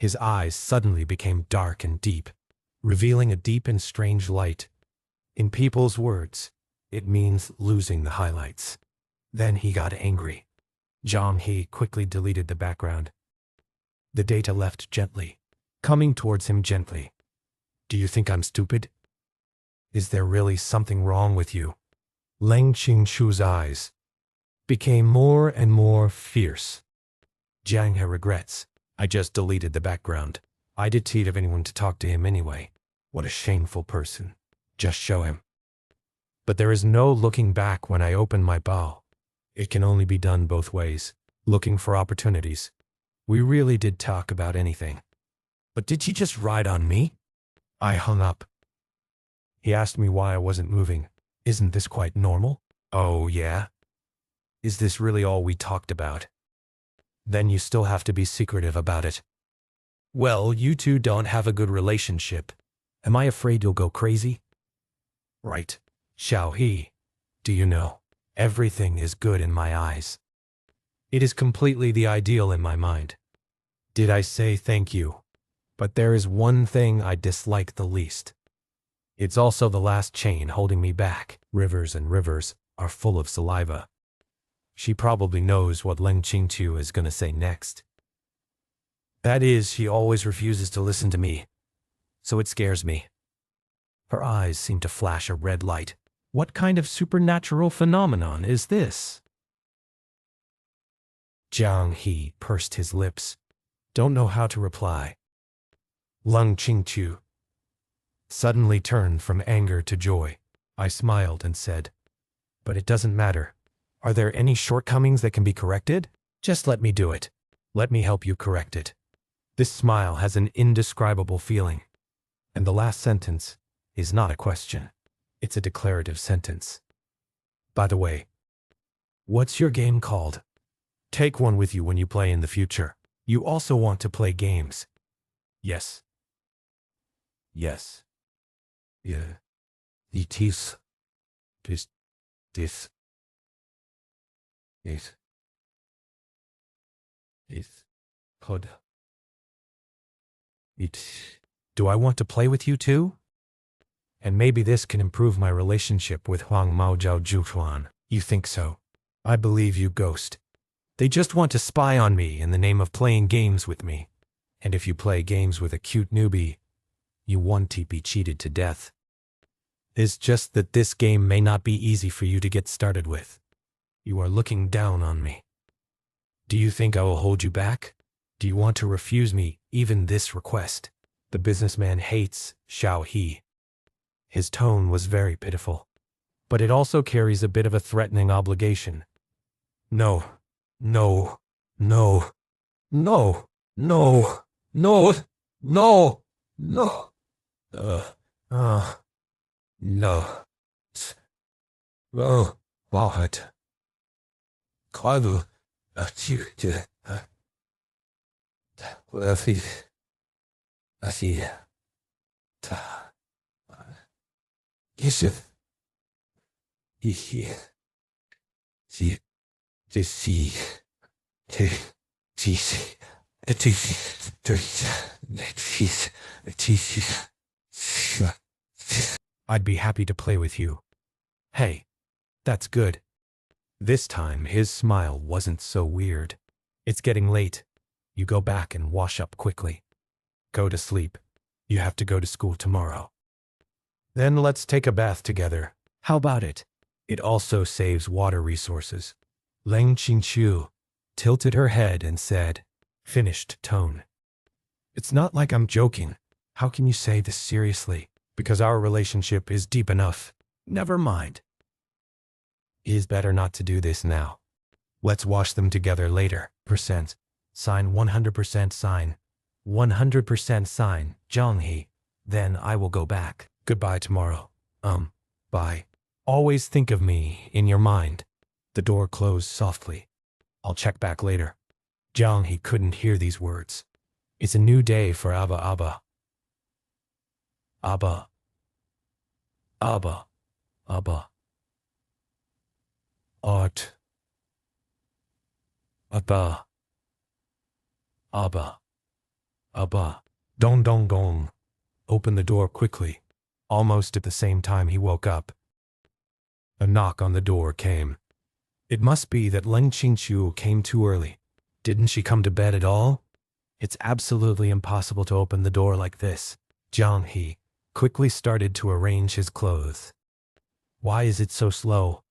His eyes suddenly became dark and deep, revealing a deep and strange light. In people's words, it means losing the highlights. Then he got angry. Zhang He quickly deleted the background. The data left gently, coming towards him gently. Do you think I'm stupid? Is there really something wrong with you? Ling Qingchu's eyes became more and more fierce. Jiang He regrets. I just deleted the background. I did teed of anyone to talk to him anyway. What a shameful person. Just show him. But there is no looking back when I open my bao. It can only be done both ways, looking for opportunities. We really did talk about anything. But did she just ride on me? I hung up. He asked me why I wasn't moving. Isn't this quite normal? Oh, yeah? Is this really all we talked about? Then you still have to be secretive about it. Well, you two don't have a good relationship. Am I afraid you'll go crazy? Right. Xiao He, do you know, everything is good in my eyes. It is completely the ideal in my mind. Did I say thank you? But there is one thing I dislike the least. It's also the last chain holding me back. Rivers and rivers are full of saliva. She probably knows what Ling Qingchu is going to say next. That is, she always refuses to listen to me, so it scares me. Her eyes seem to flash a red light. What kind of supernatural phenomenon is this? Jiang He pursed his lips. Don't know how to reply. Lung Qingchu suddenly turned from anger to joy. I smiled and said, but it doesn't matter. Are there any shortcomings that can be corrected? Just let me do it. Let me help you correct it. This smile has an indescribable feeling. And the last sentence is not a question. It's a declarative sentence. By the way, what's your game called? Take one with you when you play in the future. You also want to play games. Yes. Yes. Yeah. It is. This. Could. Do I want to play with you too? And maybe this can improve my relationship with Huang Mao Zhao Zhuchuan. You think so? I believe you, Ghost. They just want to spy on me in the name of playing games with me. And if you play games with a cute newbie, you want to be cheated to death. It's just that this game may not be easy for you to get started with. You are looking down on me. Do you think I will hold you back? Do you want to refuse me even this request? The businessman hates Xiao He. His tone was very pitiful, but it also carries a bit of a threatening obligation. No, no, no, no, no, no, no, no, uh, no, oh, what? Kalu, you, I see, is it, he, see, to see, to see, I'd be happy to play with you. Hey, that's good. This time, his smile wasn't so weird. It's getting late. You go back and wash up quickly. Go to sleep. You have to go to school tomorrow. Then let's take a bath together. How about it? It also saves water resources. Leng Qingqiu tilted her head and said, finished tone. It's not like I'm joking. How can you say this seriously? Because our relationship is deep enough. Never mind. It is better not to do this now. Let's wash them together later. Percent. Sign 100% sign. 100% sign. Zhanghe. Then I will go back. Goodbye tomorrow. Bye. Always think of me in your mind. The door closed softly. I'll check back later. Zhanghe couldn't hear these words. It's a new day for Abba Abba. Abba. Abba. Abba. Art. Abba. Abba. Abba. Dong dong dong. Open the door quickly. Almost at the same time he woke up. A knock on the door came. It must be that Leng Qingqiu came too early. Didn't she come to bed at all? It's absolutely impossible to open the door like this. Jiang He quickly started to arrange his clothes. Why is it so slow?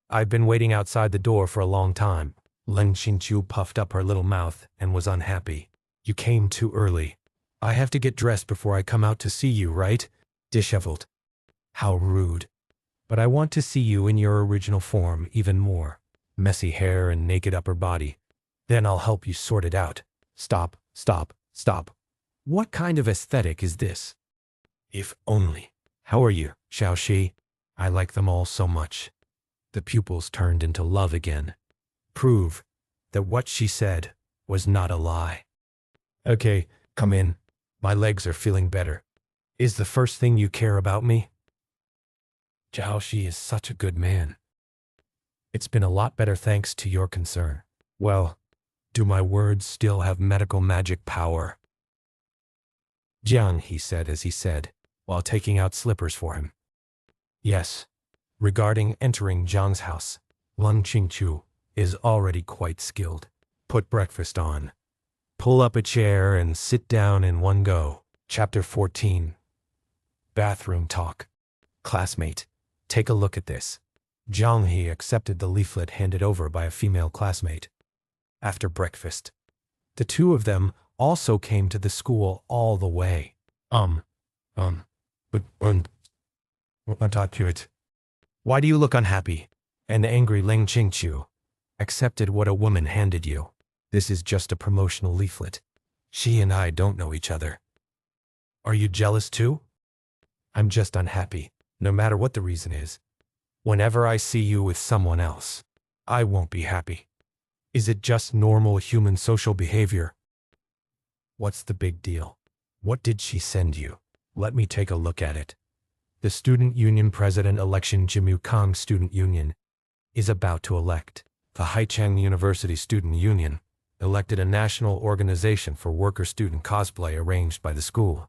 I've been waiting outside the door for a long time. Leng Qingqiu puffed up her little mouth and was unhappy. You came too early. I have to get dressed before I come out to see you, right? Disheveled. How rude. But I want to see you in your original form even more. Messy hair and naked upper body. Then I'll help you sort it out. Stop, stop, stop. What kind of aesthetic is this? If only. How are you, Xiaoxi? I like them all so much. The pupils turned into love again. Prove that what she said was not a lie. Okay, come in. My legs are feeling better. Is the first thing you care about me? Xiaoxi is such a good man. It's been a lot better thanks to your concern. Well, do my words still have medical magic power? Jiang, he said as he said, while taking out slippers for him. Yes. Regarding entering Jiang's house, Leng Qingqiu is already quite skilled. Put breakfast on. Pull up a chair and sit down in one go. Chapter 14. Bathroom talk. Classmate, take a look at this. Jiang He accepted the leaflet handed over by a female classmate. After breakfast, the two of them also came to the school all the way. Why do you look unhappy? And the angry Leng Qingqiu accepted what a woman handed you. This is just a promotional leaflet. She and I don't know each other. Are you jealous too? I'm just unhappy, no matter what the reason is. Whenever I see you with someone else, I won't be happy. Is it just normal human social behavior? What's the big deal? What did she send you? Let me take a look at it. The Student Union President election Jimu Kang Student Union is about to elect. The Haicheng University Student Union elected a national organization for worker-student cosplay arranged by the school.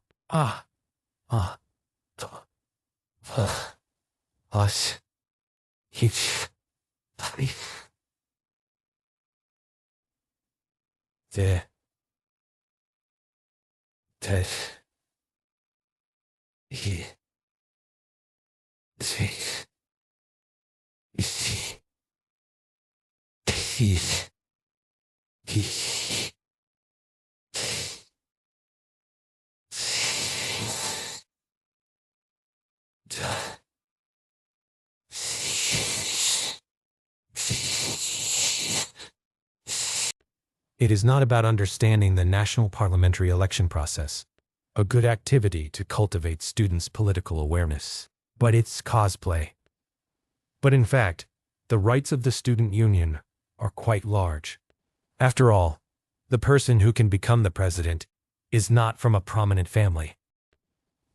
It is not about understanding the national parliamentary election process, a good activity to cultivate students' political awareness, but it's cosplay. But in fact, the rights of the student union are quite large. After all, the person who can become the president is not from a prominent family.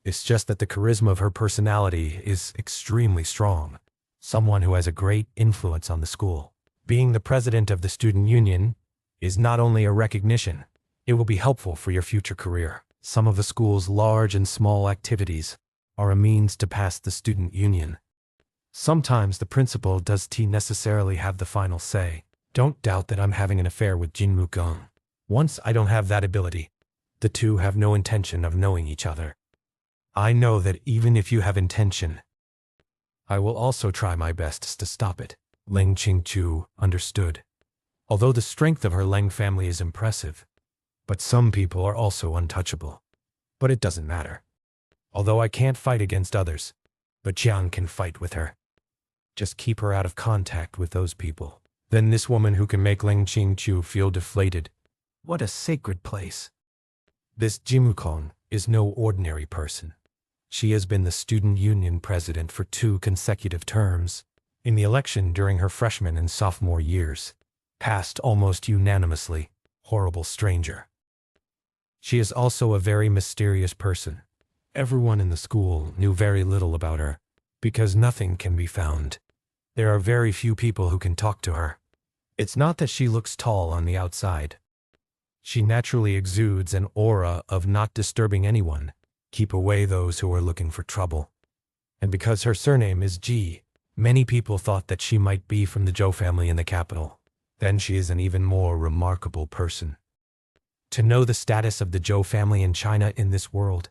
It's just that the charisma of her personality is extremely strong, someone who has a great influence on the school. Being the president of the student union is not only a recognition, it will be helpful for your future career. Some of the school's large and small activities are a means to pass the student union. Sometimes the principal does necessarily have the final say. Don't doubt that I'm having an affair with Jin Wukong. Once I don't have that ability, the two have no intention of knowing each other. I know that even if you have intention, I will also try my best to stop it. Leng Qingchu understood. Although the strength of her Leng family is impressive, but some people are also untouchable. But it doesn't matter. Although I can't fight against others, but Jiang can fight with her. Just keep her out of contact with those people. Then this woman who can make Leng Qingchu feel deflated. What a sacred place. This Jimukong is no ordinary person. She has been the student union president for 2 consecutive terms. In the election during her freshman and sophomore years, passed almost unanimously. Horrible stranger. She is also a very mysterious person. Everyone in the school knew very little about her, because nothing can be found. There are very few people who can talk to her. It's not that she looks tall on the outside. She naturally exudes an aura of not disturbing anyone, keep away those who are looking for trouble. And because her surname is Ji, many people thought that she might be from the Zhou family in the capital. Then she is an even more remarkable person. To know the status of the Zhou family in China in this world,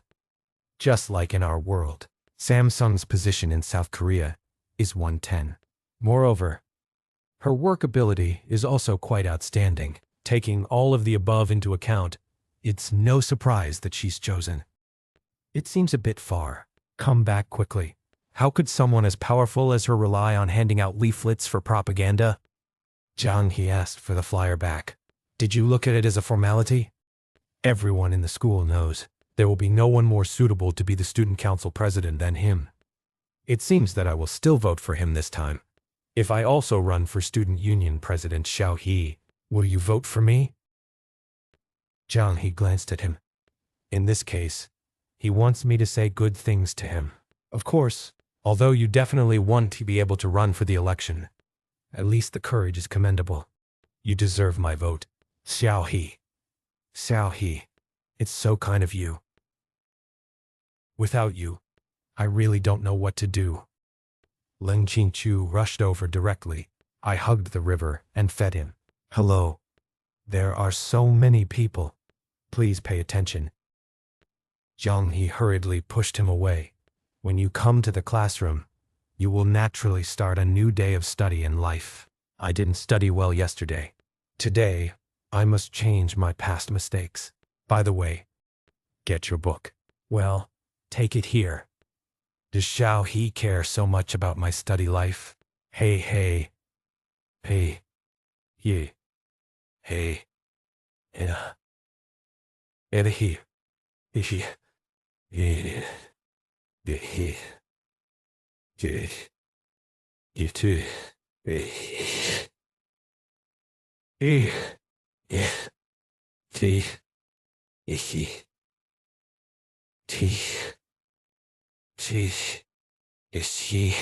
just like in our world, Samsung's position in South Korea is 110. Moreover, her work ability is also quite outstanding. Taking all of the above into account, it's no surprise that she's chosen. It seems a bit far. Come back quickly. How could someone as powerful as her rely on handing out leaflets for propaganda? Zhang He asked for the flyer back. Did you look at it as a formality? Everyone in the school knows there will be no one more suitable to be the student council president than him. It seems that I will still vote for him this time. If I also run for student union president Xiao He, will you vote for me? Zhang He glanced at him. In this case, he wants me to say good things to him. Of course, although you definitely want to be able to run for the election, at least the courage is commendable. You deserve my vote. Xiao He. Xiao He. It's so kind of you. Without you, I really don't know what to do. Leng Qingchu rushed over directly. I hugged the river and fed him. Hello. There are so many people. Please pay attention. Zhang He hurriedly pushed him away. When you come to the classroom, you will naturally start a new day of study in life. I didn't study well yesterday. Today, I must change my past mistakes. By the way, get your book. Well, take it here. Does Xiao He care so much about my study life? Hey, hey. Hey. Ye. Hey. Yeah. He. He. He. He. He. You too. Yeah. T. He. T. T. Is he?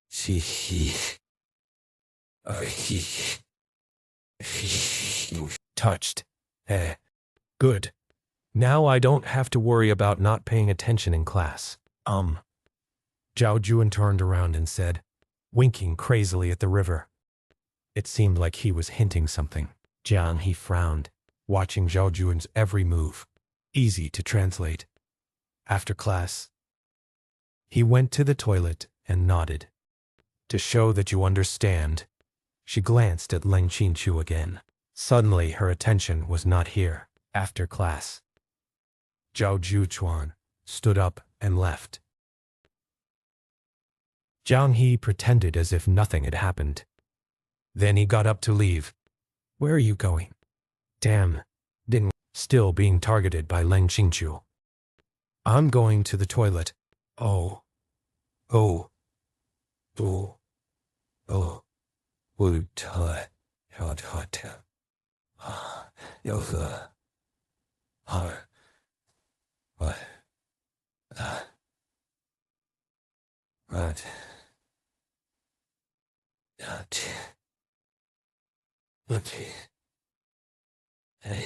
She. He. Touched. Good. Now I don't have to worry about not paying attention in class. Zhao Juan turned around and said, winking crazily at the river. It seemed like he was hinting something. Jiang He frowned, watching Zhao Juan's every move. Easy to translate. After class, he went to the toilet and nodded. To show that you understand, she glanced at Leng Qingchu again. Suddenly her attention was not here. After class, Zhao Juchuan stood up and left. Jiang He pretended as if nothing had happened. Then he got up to leave. Where are you going? Damn, didn't. Still being targeted by Leng Qingqiu. I'm going to the toilet. Oh. Oh. Oh. Oh. Wu te. Hot hot. Yo the. Har. What? What? Look. Hey.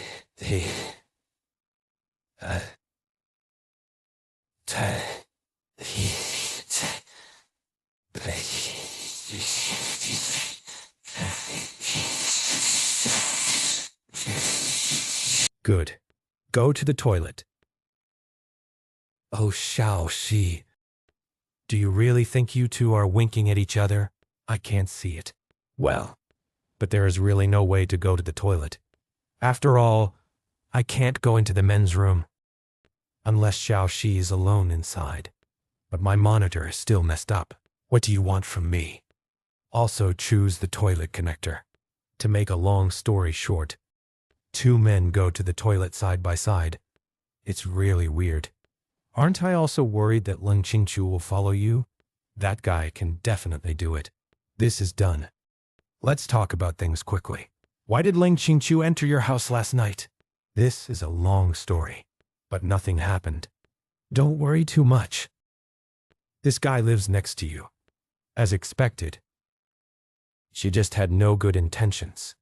Good. Go to the toilet. Oh, Xiaoxi. Do you really think you two are winking at each other? I can't see it. Well, but there is really no way to go to the toilet. After all, I can't go into the men's room. Unless Xiaoxi is alone inside. But my monitor is still messed up. What do you want from me? Also choose the toilet connector. To make a long story short, two men go to the toilet side by side. It's really weird. Aren't I also worried that Leng Qingqiu will follow you? That guy can definitely do it. This is done. Let's talk about things quickly. Why did Leng Qingqiu enter your house last night? This is a long story, but nothing happened. Don't worry too much. This guy lives next to you. As expected. She just had no good intentions.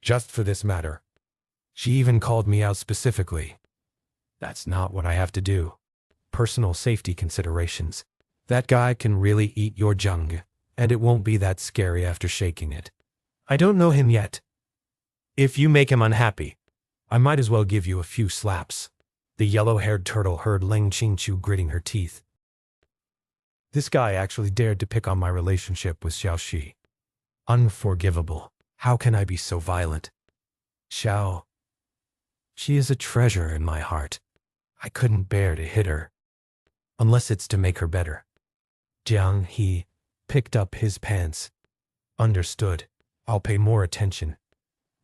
Just for this matter. She even called me out specifically. That's not what I have to do. Personal safety considerations. That guy can really eat your junk, and it won't be that scary after shaking it. I don't know him yet. If you make him unhappy, I might as well give you a few slaps. The yellow-haired turtle heard Leng Qingqiu gritting her teeth. This guy actually dared to pick on my relationship with Xiaoxi. Unforgivable. How can I be so violent? Xiao. She is a treasure in my heart. I couldn't bear to hit her. Unless it's to make her better. Jiang He picked up his pants. Understood. I'll pay more attention.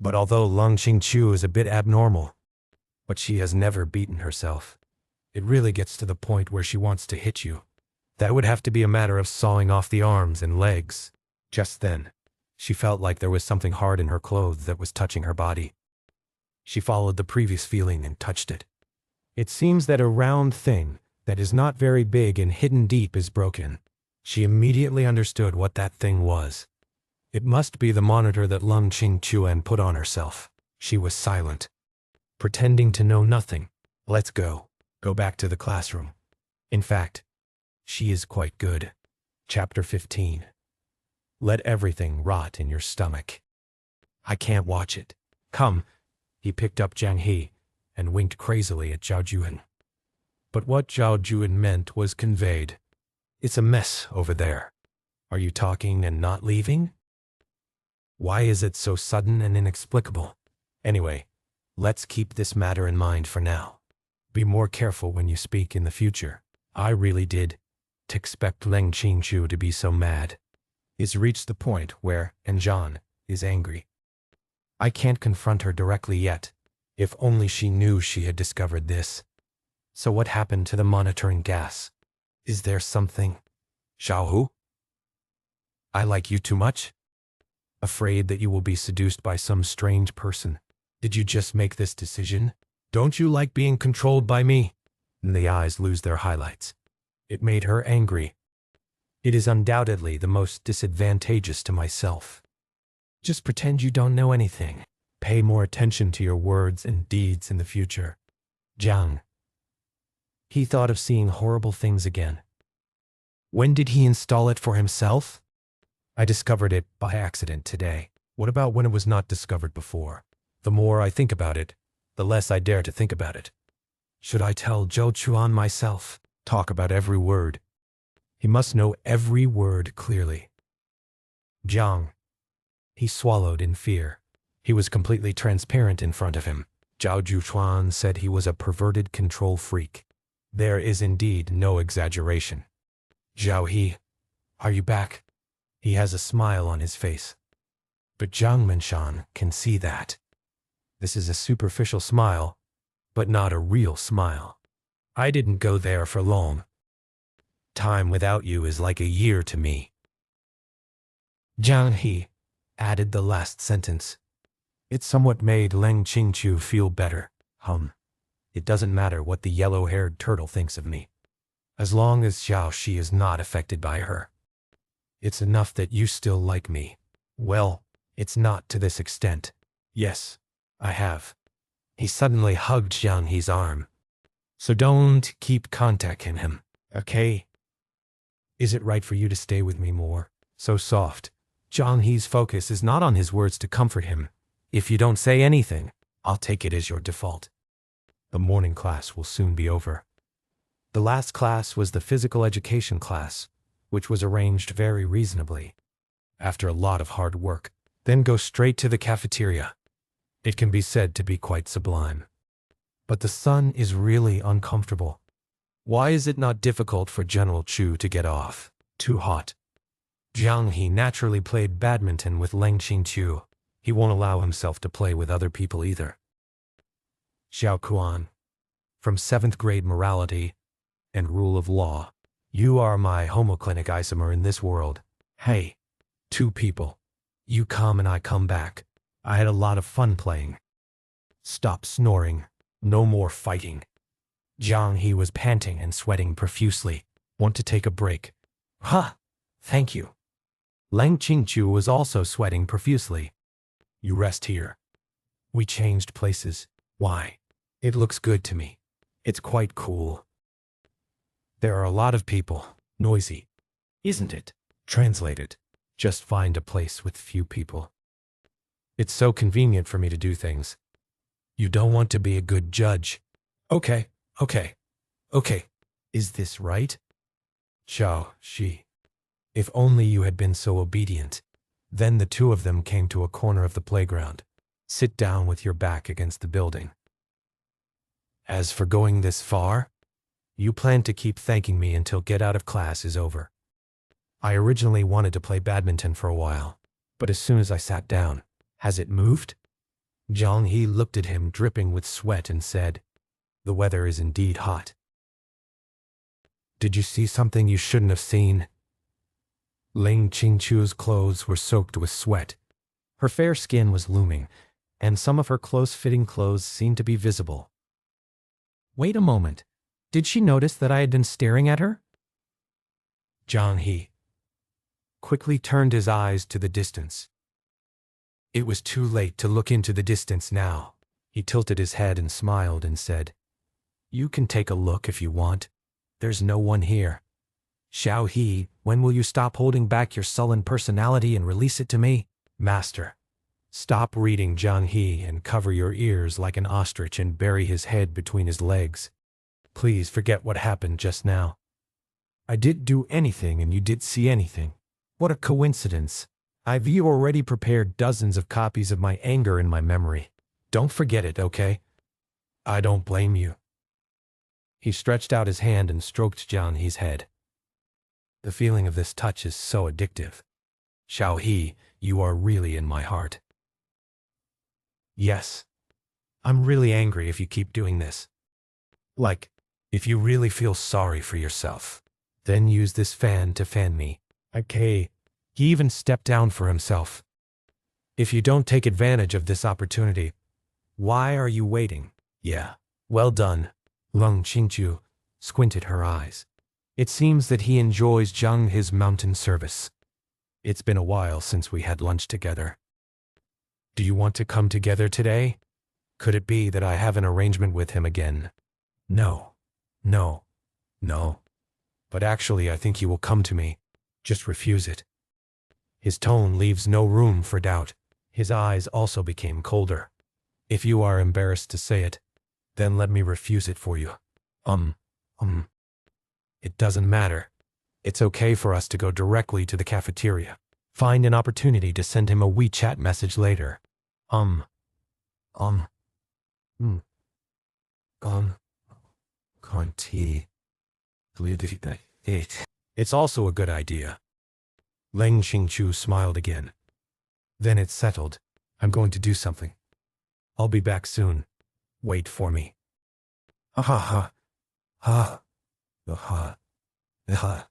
But although Leng Qingqiu is a bit abnormal, but she has never beaten herself. It really gets to the point where she wants to hit you. That would have to be a matter of sawing off the arms and legs. Just then, she felt like there was something hard in her clothes that was touching her body. She followed the previous feeling and touched it. It seems that a round thing that is not very big and hidden deep is broken. She immediately understood what that thing was. It must be the monitor that Leng Qingqiu put on herself. She was silent, pretending to know nothing. Let's go. Go back to the classroom. In fact, she is quite good. Chapter 15. Let everything rot in your stomach. I can't watch it. Come. He picked up Jiang He and winked crazily at Zhao Juan. But what Zhao Juan meant was conveyed. It's a mess over there. Are you talking and not leaving? Why is it so sudden and inexplicable? Anyway, let's keep this matter in mind for now. Be more careful when you speak in the future. I really did to expect Leng Qingqiu to be so mad. It's reached the point where Anjan is angry. I can't confront her directly yet. If only she knew she had discovered this. So what happened to the monitoring gas? Is there something? Xiaohu? I like you too much? Afraid that you will be seduced by some strange person. Did you just make this decision? Don't you like being controlled by me? And the eyes lose their highlights. It made her angry. It is undoubtedly the most disadvantageous to myself. Just pretend you don't know anything. Pay more attention to your words and deeds in the future. Jiang. He thought of seeing horrible things again. When did he install it for himself? I discovered it by accident today. What about when it was not discovered before? The more I think about it, the less I dare to think about it. Should I tell Zhou Chuan myself? Talk about every word. He must know every word clearly. Jiang. He swallowed in fear. He was completely transparent in front of him. Zhao Juchuan said he was a perverted control freak. There is indeed no exaggeration. Zhao He, Are you back? He has a smile on his face. But Zhang Minshan can see that. This is a superficial smile, but not a real smile. I didn't go there for long. Time without you is like a year to me. Zhang He added the last sentence. It somewhat made Leng Qingqiu feel better. It doesn't matter what the yellow-haired turtle thinks of me. As long as Xiao Shi is not affected by her. It's enough that you still like me. Well, it's not to this extent. Yes, I have. He suddenly hugged Zhang He's arm. So don't keep contacting him, okay? Is it right for you to stay with me more? So soft. Zhang He's focus is not on his words to comfort him. If you don't say anything, I'll take it as your default. The morning class will soon be over. The last class was the physical education class, which was arranged very reasonably. After a lot of hard work, then go straight to the cafeteria. It can be said to be quite sublime. But the sun is really uncomfortable. Why is it not difficult for General Chu to get off? Too hot. Jiang He naturally played badminton with Leng Qingqiu. He won't allow himself to play with other people either. Xiao Kuan, from 7th grade morality and rule of law, you are my homoclinic isomer in this world. Hey, two people. You come and I come back. I had a lot of fun playing. Stop snoring. No more fighting. Jiang He was panting and sweating profusely. Want to take a break? Thank you. Leng Qingqiu was also sweating profusely. You rest here. We changed places. Why? It looks good to me. It's quite cool. There are a lot of people. Noisy. Isn't it? Translated. Just find a place with few people. It's so convenient for me to do things. You don't want to be a good judge. Okay. Is this right? Xiao Shi. If only you had been so obedient. Then the two of them came to a corner of the playground. Sit down with your back against the building. As for going this far, you plan to keep thanking me until get out of class is over. I originally wanted to play badminton for a while, but as soon as I sat down, has it moved? Zhang He looked at him dripping with sweat and said, the weather is indeed hot. Did you see something you shouldn't have seen? Leng Qingqiu's clothes were soaked with sweat. Her fair skin was looming, and some of her close-fitting clothes seemed to be visible. Wait a moment. Did she notice that I had been staring at her? Zhang He quickly turned his eyes to the distance. It was too late to look into the distance now. He tilted his head and smiled and said, you can take a look if you want. There's no one here. Xiao He, when will you stop holding back your sullen personality and release it to me? Master, stop reading Zhang He and cover your ears like an ostrich and bury his head between his legs. Please forget what happened just now. I didn't do anything and you did see anything. What a coincidence. I've already prepared dozens of copies of my anger in my memory. Don't forget it, okay? I don't blame you. He stretched out his hand and stroked Zhang He's head. The feeling of this touch is so addictive. Xiao He, you are really in my heart. Yes. I'm really angry if you keep doing this. Like, if you really feel sorry for yourself, then use this fan to fan me. Okay. He even stepped down for himself. If you don't take advantage of this opportunity, why are you waiting? Yeah. Well done. Leng Qingqiu squinted her eyes. It seems that he enjoys Zhang He's mountain service. It's been a while since we had lunch together. Do you want to come together today? Could it be that I have an arrangement with him again? No. But actually, I think he will come to me. Just refuse it. His tone leaves no room for doubt. His eyes also became colder. If you are embarrassed to say it, then let me refuse it for you. It doesn't matter. It's okay for us to go directly to the cafeteria. Find an opportunity to send him a WeChat message later. It's also a good idea. Leng Qingchu smiled again. Then it settled. I'm going to do something. I'll be back soon. Wait for me. Ha ha ha. Ha. Ha. Ha.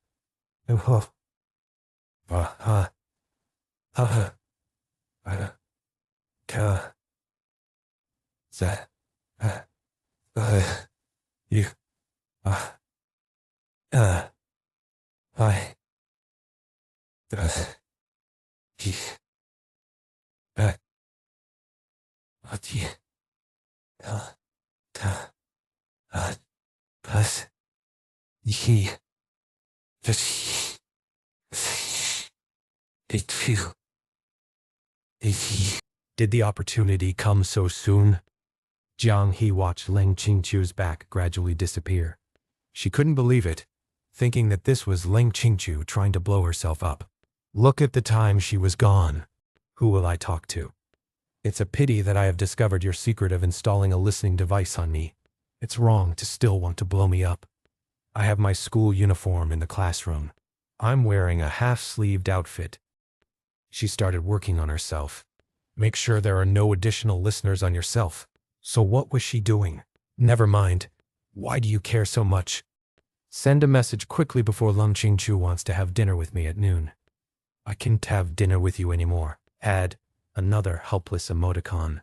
Ha. Ha. Ha. Ha. Ha. Ka. Za. Ha. You. Ah. I. He. Ati. Ta. Ta. Pas. He. That it feel. Did the opportunity come so soon? Jiang He watched Leng Qingchu's back gradually disappear. She couldn't believe it, thinking that this was Leng Qingchu trying to blow herself up. Look at the time she was gone. Who will I talk to? It's a pity that I have discovered your secret of installing a listening device on me. It's wrong to still want to blow me up. I have my school uniform in the classroom. I'm wearing a half-sleeved outfit. She started working on herself. Make sure there are no additional listeners on yourself. So what was she doing? Never mind. Why do you care so much? Send a message quickly before Leng Qingchu wants to have dinner with me at noon. I can't have dinner with you anymore. Add another helpless emoticon.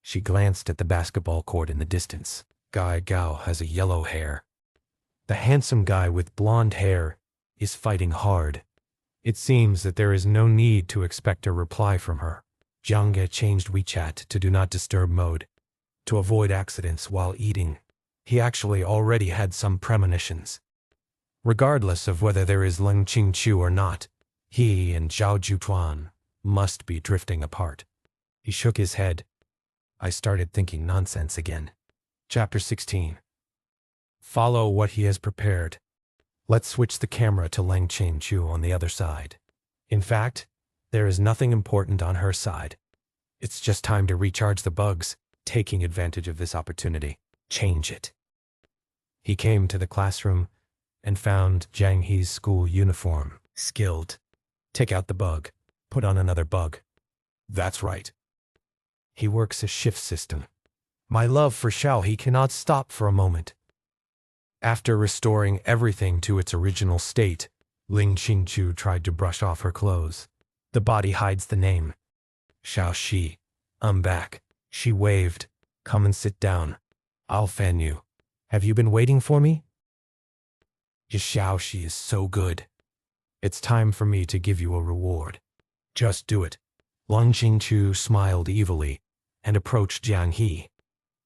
She glanced at the basketball court in the distance. Guy Gao has a yellow hair. The handsome guy with blonde hair is fighting hard. It seems that there is no need to expect a reply from her. Jiang Ge changed WeChat to Do Not Disturb mode to avoid accidents while eating. He actually already had some premonitions. Regardless of whether there is Leng Qingchu or not, he and Zhao Jutuan must be drifting apart. He shook his head. I started thinking nonsense again. Chapter 16. Follow what he has prepared. Let's switch the camera to Leng Qingchu on the other side. In fact, there is nothing important on her side. It's just time to recharge the bugs, taking advantage of this opportunity. Change it. He came to the classroom and found Jiang He's school uniform. Skilled. Take out the bug. Put on another bug. That's right. He works a shift system. My love for Xiao He cannot stop for a moment. After restoring everything to its original state, Leng Qingchu tried to brush off her clothes. The body hides the name. Xiao Shi. I'm back. She waved. Come and sit down. I'll fan you. Have you been waiting for me? Xiao Shi is so good. It's time for me to give you a reward. Just do it. Leng Qingchu smiled evilly and approached Jiang He.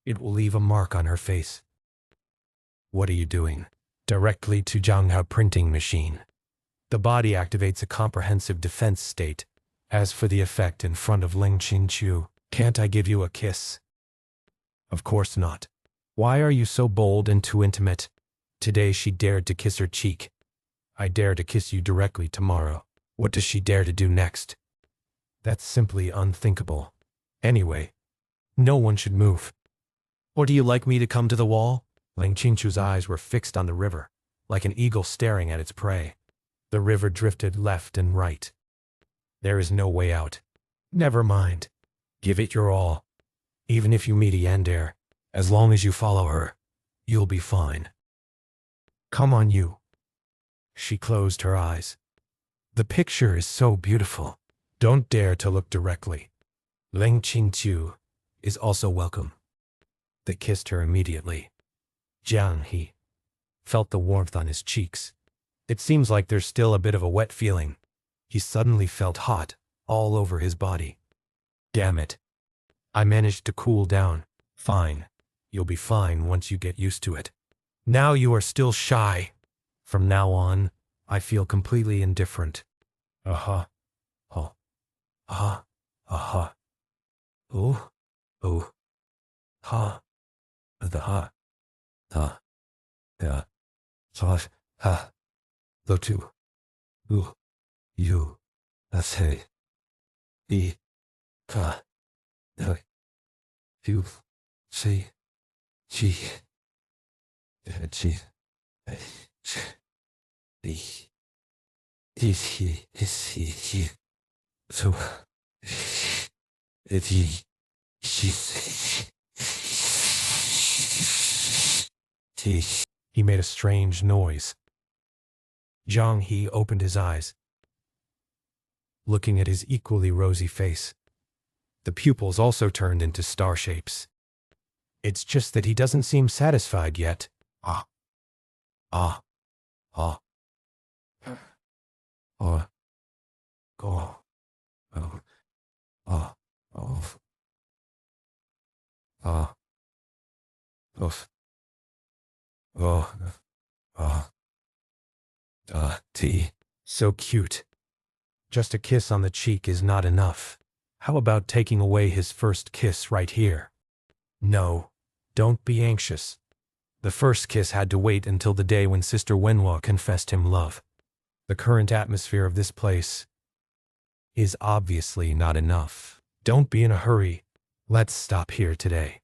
It will leave a mark on her face. What are you doing? Directly to Zhanghao printing machine. The body activates a comprehensive defense state. As for the effect in front of Leng Qingchu, can't I give you a kiss? Of course not. Why are you so bold and too intimate? Today she dared to kiss her cheek. I dare to kiss you directly tomorrow. What does she dare to do next? That's simply unthinkable. Anyway, no one should move. Or do you like me to come to the wall? Leng Qingchu's eyes were fixed on the river, like an eagle staring at its prey. The river drifted left and right. There is no way out. Never mind. Give it your all. Even if you meet a Yandere, as long as you follow her, you'll be fine. Come on, you. She closed her eyes. The picture is so beautiful. Don't dare to look directly. Leng Qingchu is also welcome. They kissed her immediately. Jiang He felt the warmth on his cheeks. It seems like there's still a bit of a wet feeling. He suddenly felt hot all over his body. Damn it. I managed to cool down. Fine. You'll be fine once you get used to it. Now you are still shy. From now on, I feel completely indifferent. Uh-huh. Oh. Uh-huh. Uh-huh. Ooh. Ooh. Ha. The ha. Ha. Yeah. Soft. Ha. The two. Ooh. You. Say. E. Ka. The. You. See. Chi. Chi. The. So, he made a strange noise. Jiang He opened his eyes, looking at his equally rosy face. The pupils also turned into star shapes. It's just that he doesn't seem satisfied yet. Ah, ah, ah, ah, oh, oh, ah, oh, ah, oh, oh, ah, tea. So cute. Just a kiss on the cheek is not enough. How about taking away his first kiss right here? No, don't be anxious. The first kiss had to wait until the day when Sister Wenhua confessed him love. The current atmosphere of this place is obviously not enough. Don't be in a hurry. Let's stop here today.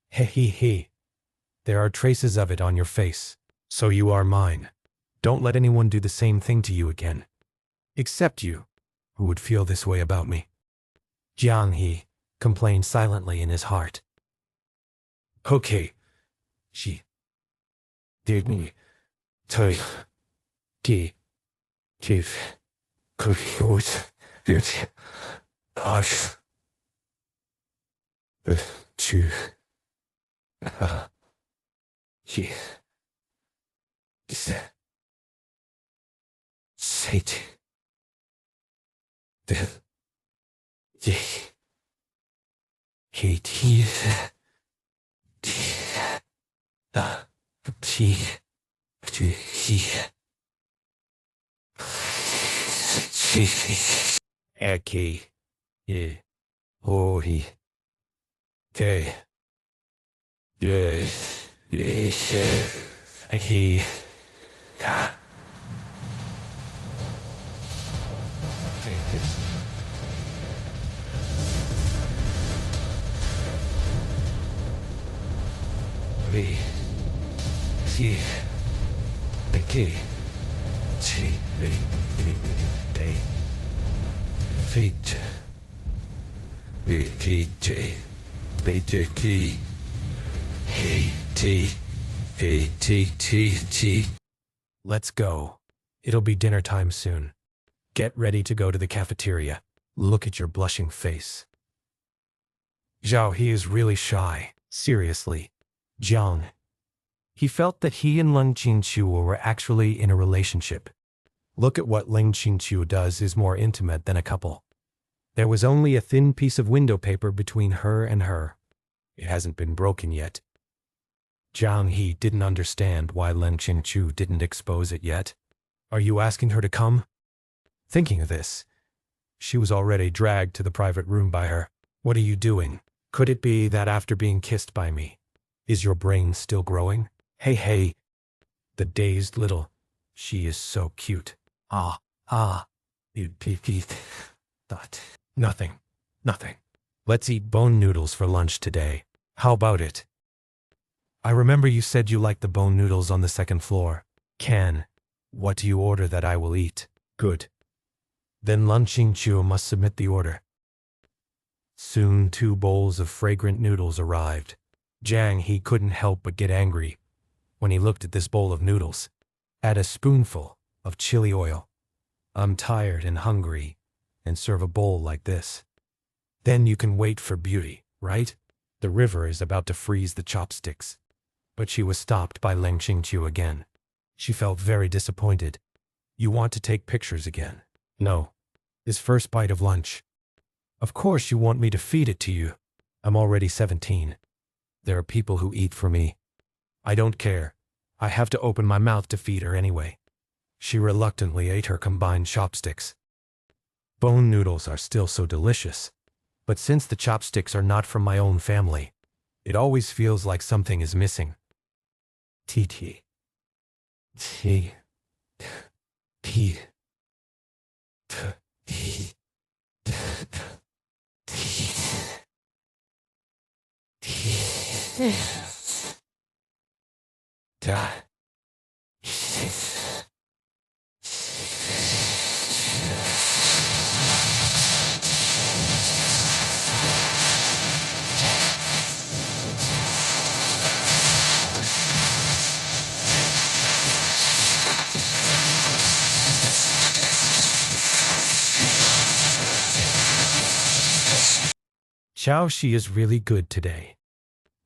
He. There are traces of it on your face, so you are mine. Don't let anyone do the same thing to you again. Except you, who would feel this way about me. Jiang He complained silently in his heart. Okay. She did me. Toy. Give. Confuse. It. Us. To. He. Sate. The. He. Eki. Ye. Hori. Te. Yes. Yes. He. Ka. We. See. The key. See. They. Feet. BTT. BTT. T. Let's go. It'll be dinner time soon. Get ready to go to the cafeteria. Look at your blushing face. Zhao He is really shy. Seriously. Jiang. He felt that he and Leng Qingqiu were actually in a relationship. Look at what Leng Qingqiu does is more intimate than a couple. There was only a thin piece of window paper between her and her. It hasn't been broken yet. Jiang He didn't understand why Leng Qingqiu didn't expose it yet. Are you asking her to come? Thinking of this, she was already dragged to the private room by her. What are you doing? Could it be that after being kissed by me, is your brain still growing? Hey. The dazed little. She is so cute. You thought. Nothing. Let's eat bone noodles for lunch today. How about it? I remember you said you liked the bone noodles on the second floor. What do you order that I will eat? Good. Then Leng Qingqiu must submit the order. Soon 2 bowls of fragrant noodles arrived. Jiang He couldn't help but get angry when he looked at this bowl of noodles. Add a spoonful of chili oil. I'm tired and hungry, and serve a bowl like this. Then you can wait for beauty, right? The river is about to freeze the chopsticks. But she was stopped by Leng Qingqiu again. She felt very disappointed. You want to take pictures again? No. His first bite of lunch. Of course you want me to feed it to you. I'm already 17. There are people who eat for me. I don't care. I have to open my mouth to feed her anyway. She reluctantly ate her combined chopsticks. Bone noodles are still so delicious. But since the chopsticks are not from my own family, it always feels like something is missing. T. Xiao is really good today.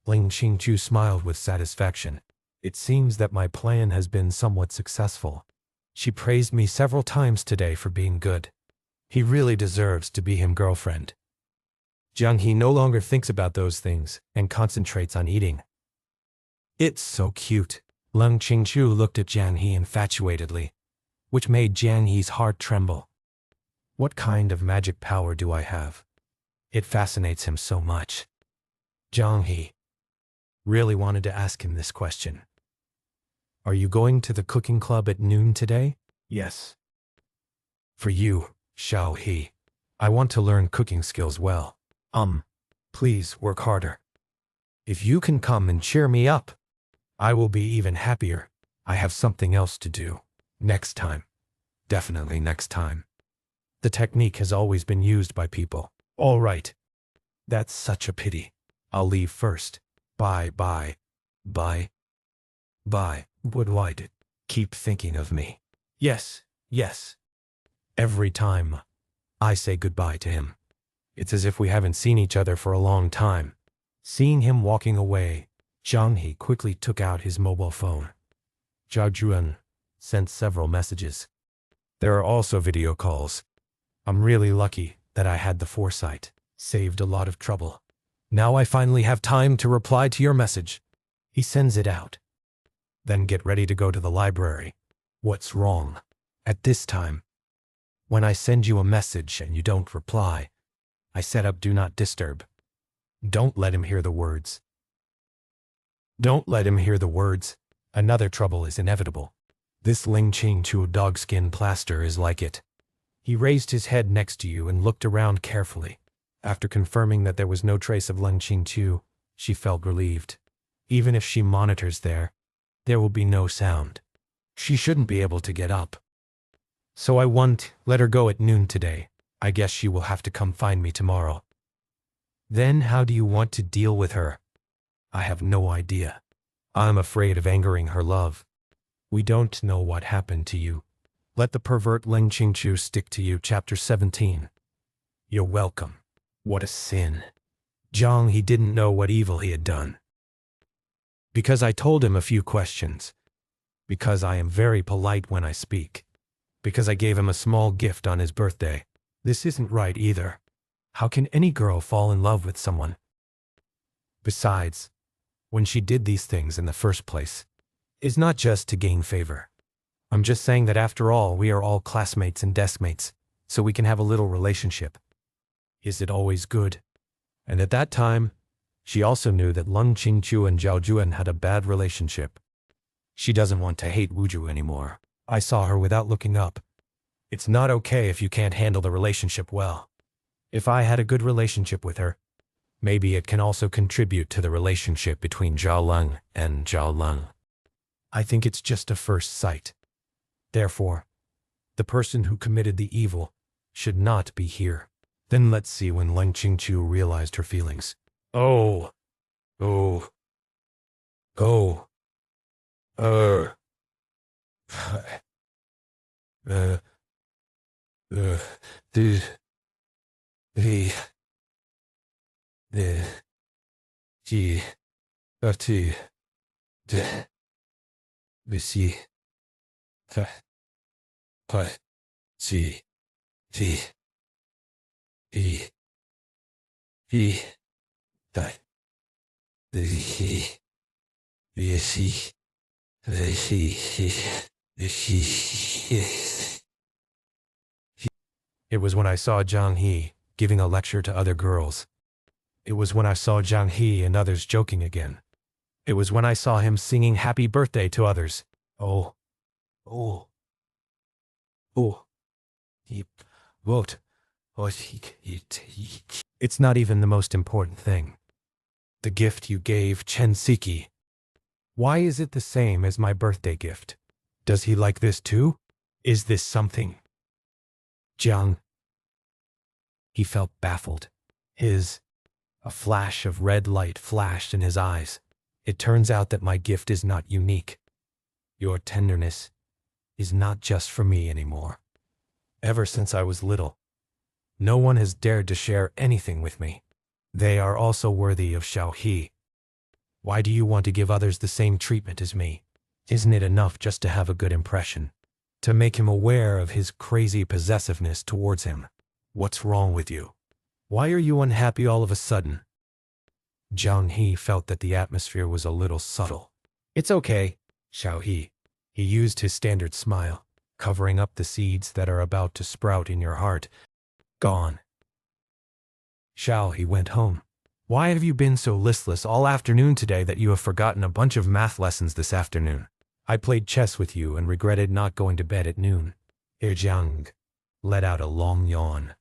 Ling Qingchu smiled with satisfaction. It seems that my plan has been somewhat successful. She praised me several times today for being good. He really deserves to be him girlfriend. Jiang He no longer thinks about those things and concentrates on eating. It's so cute. Ling Qingchu looked at Jiang He infatuatedly, which made Jiang He's heart tremble. What kind of magic power do I have? It fascinates him so much. Jiang He really wanted to ask him this question. Are you going to the cooking club at noon today? Yes. For you, Xiao He, I want to learn cooking skills well. Please work harder. If you can come and cheer me up, I will be even happier. I have something else to do. Next time. Definitely next time. The technique has always been used by people. All right. That's such a pity. I'll leave first. Bye. But why did keep thinking of me? Yes. Every time I say goodbye to him, it's as if we haven't seen each other for a long time. Seeing him walking away, Jiang He quickly took out his mobile phone. Zhao Juan sent several messages. There are also video calls. I'm really lucky that I had the foresight. Saved a lot of trouble. Now I finally have time to reply to your message. He sends it out. Then get ready to go to the library. What's wrong? At this time, when I send you a message and you don't reply, I set up Do Not Disturb. Don't let him hear the words. Another trouble is inevitable. This Ling Qingchu dogskin plaster is like it. He raised his head next to you and looked around carefully. After confirming that there was no trace of Ling Qingchu, she felt relieved. Even if she monitors there will be no sound. She shouldn't be able to get up. So I won't let her go at noon today. I guess she will have to come find me tomorrow. Then how do you want to deal with her? I have no idea. I'm afraid of angering her love. We don't know what happened to you. Let the pervert Ling Qingchu stick to you. Chapter 17. You're welcome. What a sin. Jiang He didn't know what evil he had done. Because I told him a few questions. Because I am very polite when I speak. Because I gave him a small gift on his birthday. This isn't right either. How can any girl fall in love with someone? Besides, when she did these things in the first place, it's not just to gain favor. I'm just saying that after all, we are all classmates and deskmates, so we can have a little relationship. Is it always good? And at that time, she also knew that Ling Qingchu and Zhao Juan had a bad relationship. She doesn't want to hate Wuju anymore. I saw her without looking up. It's not okay if you can't handle the relationship well. If I had a good relationship with her, maybe it can also contribute to the relationship between Zhao Leng and Zhao Leng. I think it's just a first sight. Therefore, the person who committed the evil should not be here. Then let's see when Ling Qingchu realized her feelings. Oh. It was when I saw Jiang He giving a lecture to other girls. It was when I saw Jiang He and others joking again. It was when I saw him singing happy birthday to others. Oh. He wrote. It's not even the most important thing. The gift you gave Chen Siki. Why is it the same as my birthday gift? Does he like this too? Is this something? Jiang. He felt baffled. A flash of red light flashed in his eyes. It turns out that my gift is not unique. Your tenderness is not just for me anymore. Ever since I was little, no one has dared to share anything with me. They are also worthy of Xiaohe. Why do you want to give others the same treatment as me? Isn't it enough just to have a good impression? To make him aware of his crazy possessiveness towards him? What's wrong with you? Why are you unhappy all of a sudden? Jiang He felt that the atmosphere was a little subtle. It's okay, Xiaohe. He used his standard smile, covering up the seeds that are about to sprout in your heart. Gone. Xiaohe went home. Why have you been so listless all afternoon today that you have forgotten a bunch of math lessons this afternoon? I played chess with you and regretted not going to bed at noon. Jiang let out a long yawn.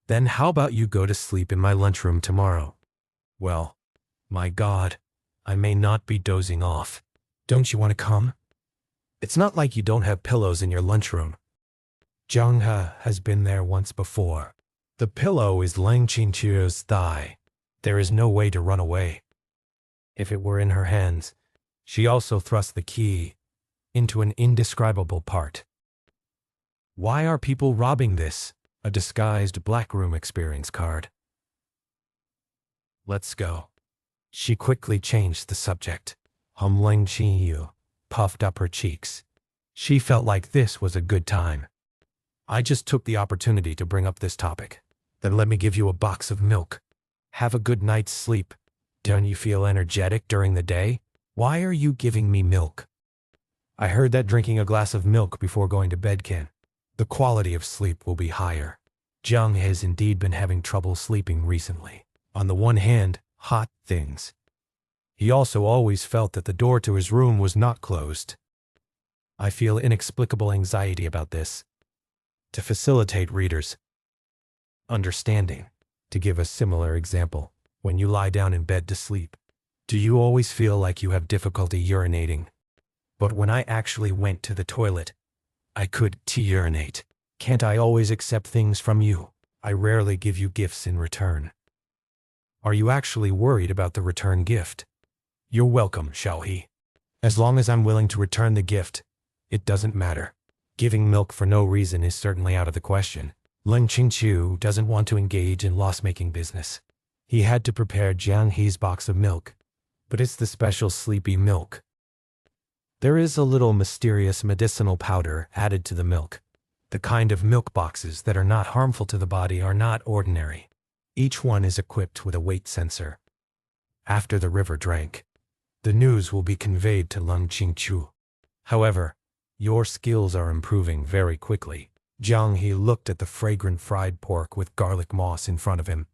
Then how about you go to sleep in my lunchroom tomorrow? Well, my God, I may not be dozing off. Don't you want to come? It's not like you don't have pillows in your lunchroom. Jiang He has been there once before. The pillow is Lang Qingqiu's thigh. There is no way to run away. If it were in her hands, she also thrust the key into an indescribable part. Why are people robbing this? A disguised black room experience card. Let's go. She quickly changed the subject. Lang Qingqiu puffed up her cheeks. She felt like this was a good time. I just took the opportunity to bring up this topic. Then let me give you a box of milk. Have a good night's sleep. Don't you feel energetic during the day? Why are you giving me milk? I heard that drinking a glass of milk before going to bed can. The quality of sleep will be higher. Jiang has indeed been having trouble sleeping recently. On the one hand, hot things. He also always felt that the door to his room was not closed. I feel inexplicable anxiety about this. To facilitate readers' understanding, to give a similar example, when you lie down in bed to sleep, do you always feel like you have difficulty urinating? But when I actually went to the toilet, I could urinate. Can't I always accept things from you? I rarely give you gifts in return. Are you actually worried about the return gift? You're welcome, Xiaohe. As long as I'm willing to return the gift, it doesn't matter. Giving milk for no reason is certainly out of the question. Lang Qingqiu doesn't want to engage in loss-making business. He had to prepare Jiang He's box of milk, but it's the special sleepy milk. There is a little mysterious medicinal powder added to the milk. The kind of milk boxes that are not harmful to the body are not ordinary. Each one is equipped with a weight sensor. After the river drank, the news will be conveyed to Lang Qingqiu. However, your skills are improving very quickly. Jiang He looked at the fragrant fried pork with garlic moss in front of him.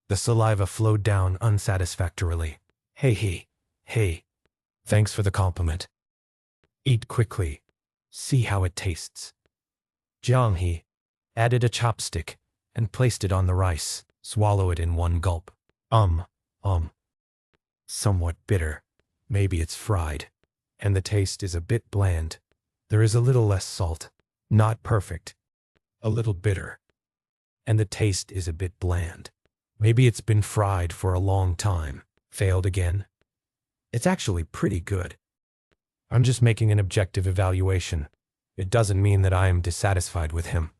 The saliva flowed down unsatisfactorily. Hey. Thanks for the compliment. Eat quickly. See how it tastes. Jiang He added a chopstick and placed it on the rice. Swallow it in one gulp. Somewhat bitter. Maybe it's fried. And the taste is a bit bland. There is a little less salt. Not perfect. A little bitter. And the taste is a bit bland. Maybe it's been fried for a long time. Failed again. It's actually pretty good. I'm just making an objective evaluation. It doesn't mean that I am dissatisfied with him.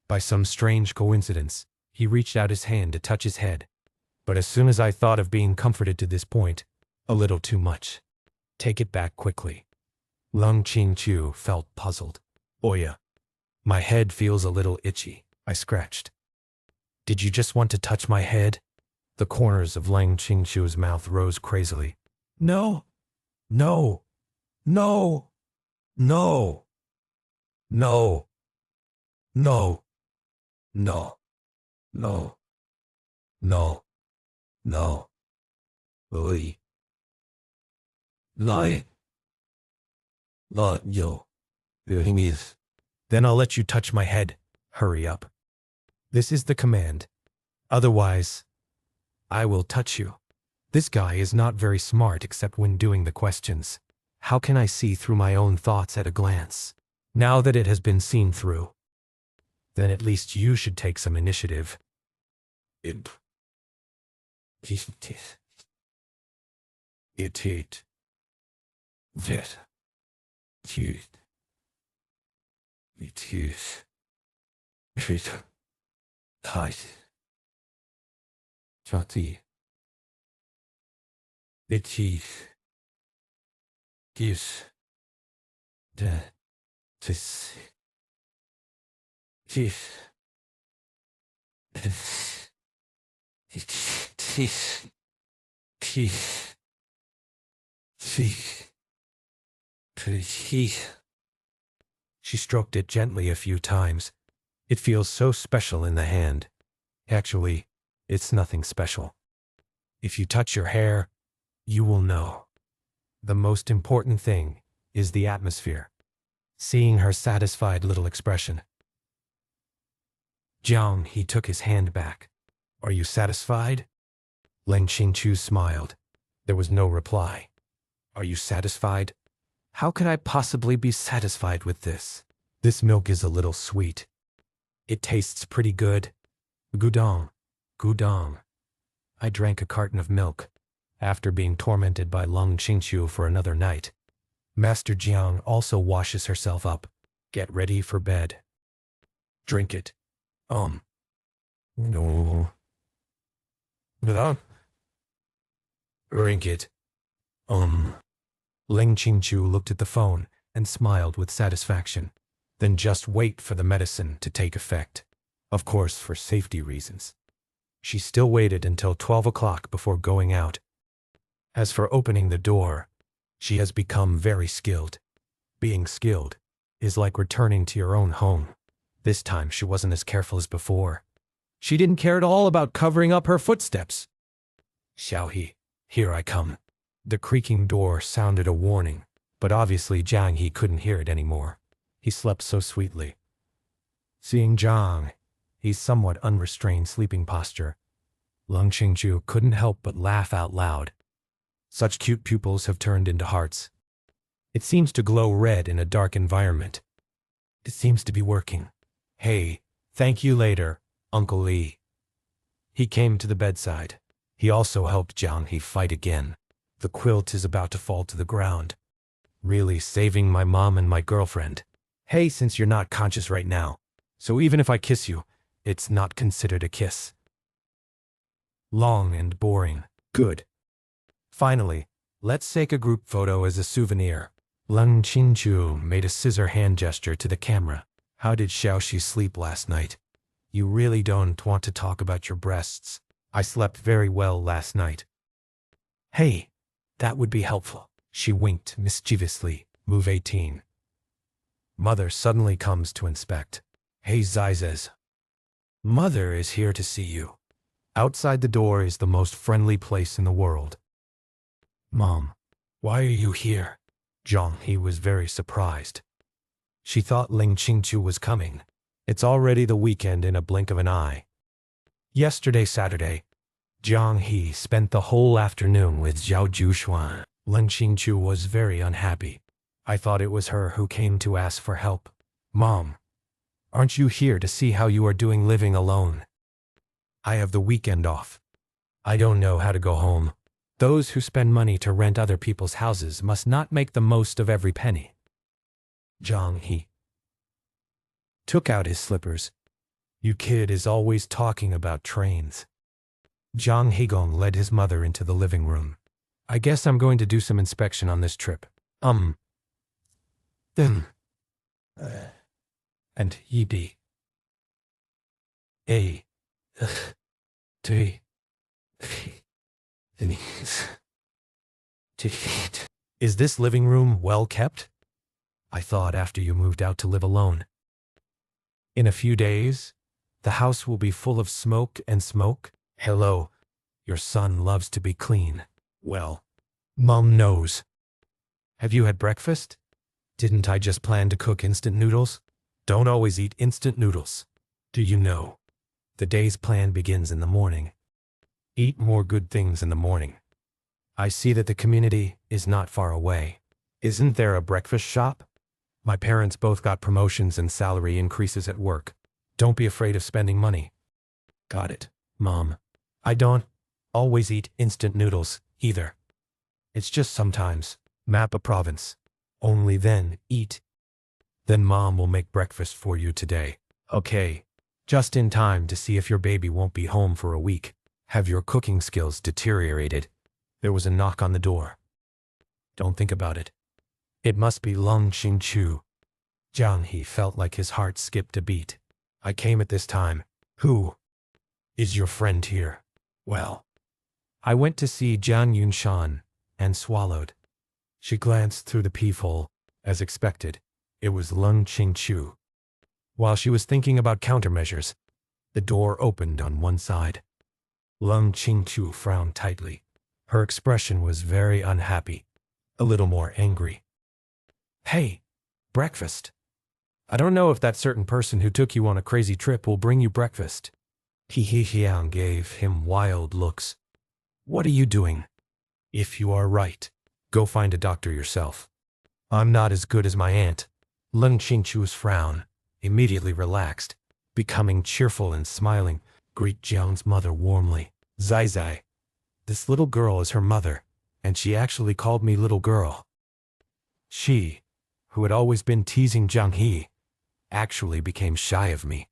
By some strange coincidence, he reached out his hand to touch his head. But as soon as I thought of being comforted to this point, a little too much. Take it back quickly. Lang Qingqiu felt puzzled. Oya. My head feels a little itchy. I scratched. Did you just want to touch my head? The corners of Lang Qingqiu's mouth rose crazily. No. No. No. No. No. No. No. No. No. No. Ui. Lie. Not yo. Then I'll let you touch my head. Hurry up. This is the command. Otherwise, I will touch you. This guy is not very smart except when doing the questions. How can I see through my own thoughts at a glance? Now that it has been seen through, then at least you should take some initiative. It. Chati. Itchy. Gives. De. Tis. Tis. Tis. Tis. Tis. Tis. Tis. She stroked it gently a few times. It feels so special in the hand. Actually, it's nothing special. If you touch your hair, you will know. The most important thing is the atmosphere. Seeing her satisfied little expression. Jiang, he took his hand back. Are you satisfied? Leng Qingchu smiled. There was no reply. Are you satisfied? How could I possibly be satisfied with this? This milk is a little sweet. It tastes pretty good. Gudong. Gudong. I drank a carton of milk after being tormented by Leng Qingchu for another night. Master Jiang also washes herself up. Get ready for bed. Drink it. No. Without. Drink it. Leng Qingchu looked at the phone and smiled with satisfaction. Then just wait for the medicine to take effect. Of course, for safety reasons. She still waited until 12 o'clock before going out. As for opening the door, she has become very skilled. Being skilled is like returning to your own home. This time she wasn't as careful as before. She didn't care at all about covering up her footsteps. Xiaohe, here I come. The creaking door sounded a warning, but obviously Jiang He couldn't hear it anymore. He slept so sweetly. Seeing Jiang, his somewhat unrestrained sleeping posture, Leng Qingchu couldn't help but laugh out loud. Such cute pupils have turned into hearts. It seems to glow red in a dark environment. It seems to be working. Hey, thank you later, Uncle Li. He came to the bedside. He also helped Jiang He fight again. The quilt is about to fall to the ground. Really saving my mom and my girlfriend. Hey, since you're not conscious right now, so even if I kiss you, it's not considered a kiss. Long and boring. Good. Finally, let's take a group photo as a souvenir. Leng Qingchu made a scissor hand gesture to the camera. How did Xiaoxi sleep last night? You really don't want to talk about your breasts. I slept very well last night. Hey, that would be helpful. She winked mischievously. Move 18. Mother suddenly comes to inspect. Hey, Zizes. Mother is here to see you. Outside the door is the most friendly place in the world. Mom, why are you here? Jiang He was very surprised. She thought Leng Qingchu was coming. It's already the weekend in a blink of an eye. Yesterday, Saturday, Jiang He spent the whole afternoon with Zhao Jushuan. Leng Qingchu was very unhappy. I thought it was her who came to ask for help. Mom, aren't you here to see how you are doing living alone? I have the weekend off. I don't know how to go home. Those who spend money to rent other people's houses must not make the most of every penny. Jiang He took out his slippers. You kid is always talking about trains. Jiang Hegong led his mother into the living room. I guess I'm going to do some inspection on this trip. Then. And Yidi. A. T. Is this living room well kept? I thought after you moved out to live alone. In a few days, the house will be full of smoke and smoke. Hello, your son loves to be clean. Well, Mom knows. Have you had breakfast? Didn't I just plan to cook instant noodles? Don't always eat instant noodles. Do you know? The day's plan begins in the morning. Eat more good things in the morning. I see that the community is not far away. Isn't there a breakfast shop? My parents both got promotions and salary increases at work. Don't be afraid of spending money. Got it, Mom. I don't always eat instant noodles, either. It's just sometimes. Map a province. Only then eat. Then Mom will make breakfast for you today. Okay. Just in time to see if your baby won't be home for a week. Have your cooking skills deteriorated? There was a knock on the door. Don't think about it. It must be Lung Xingqiu. Jiang He felt like his heart skipped a beat. I came at this time. Who is your friend here? Well, I went to see Jiang Yunshan and swallowed. She glanced through the peephole. As expected, it was Lung Xingqiu. While she was thinking about countermeasures, the door opened on one side. Lung Xingqiu frowned tightly. Her expression was very unhappy, a little more angry. Hey, breakfast. I don't know if that certain person who took you on a crazy trip will bring you breakfast. He Xiang gave him wild looks. What are you doing? If you are right, go find a doctor yourself. I'm not as good as my aunt. Lung Xingqiu's frown immediately relaxed, becoming cheerful and smiling. Greet Jiang's mother warmly. Zai Zai. This little girl is her mother, and she actually called me little girl. She, who had always been teasing Jiang He, actually became shy of me.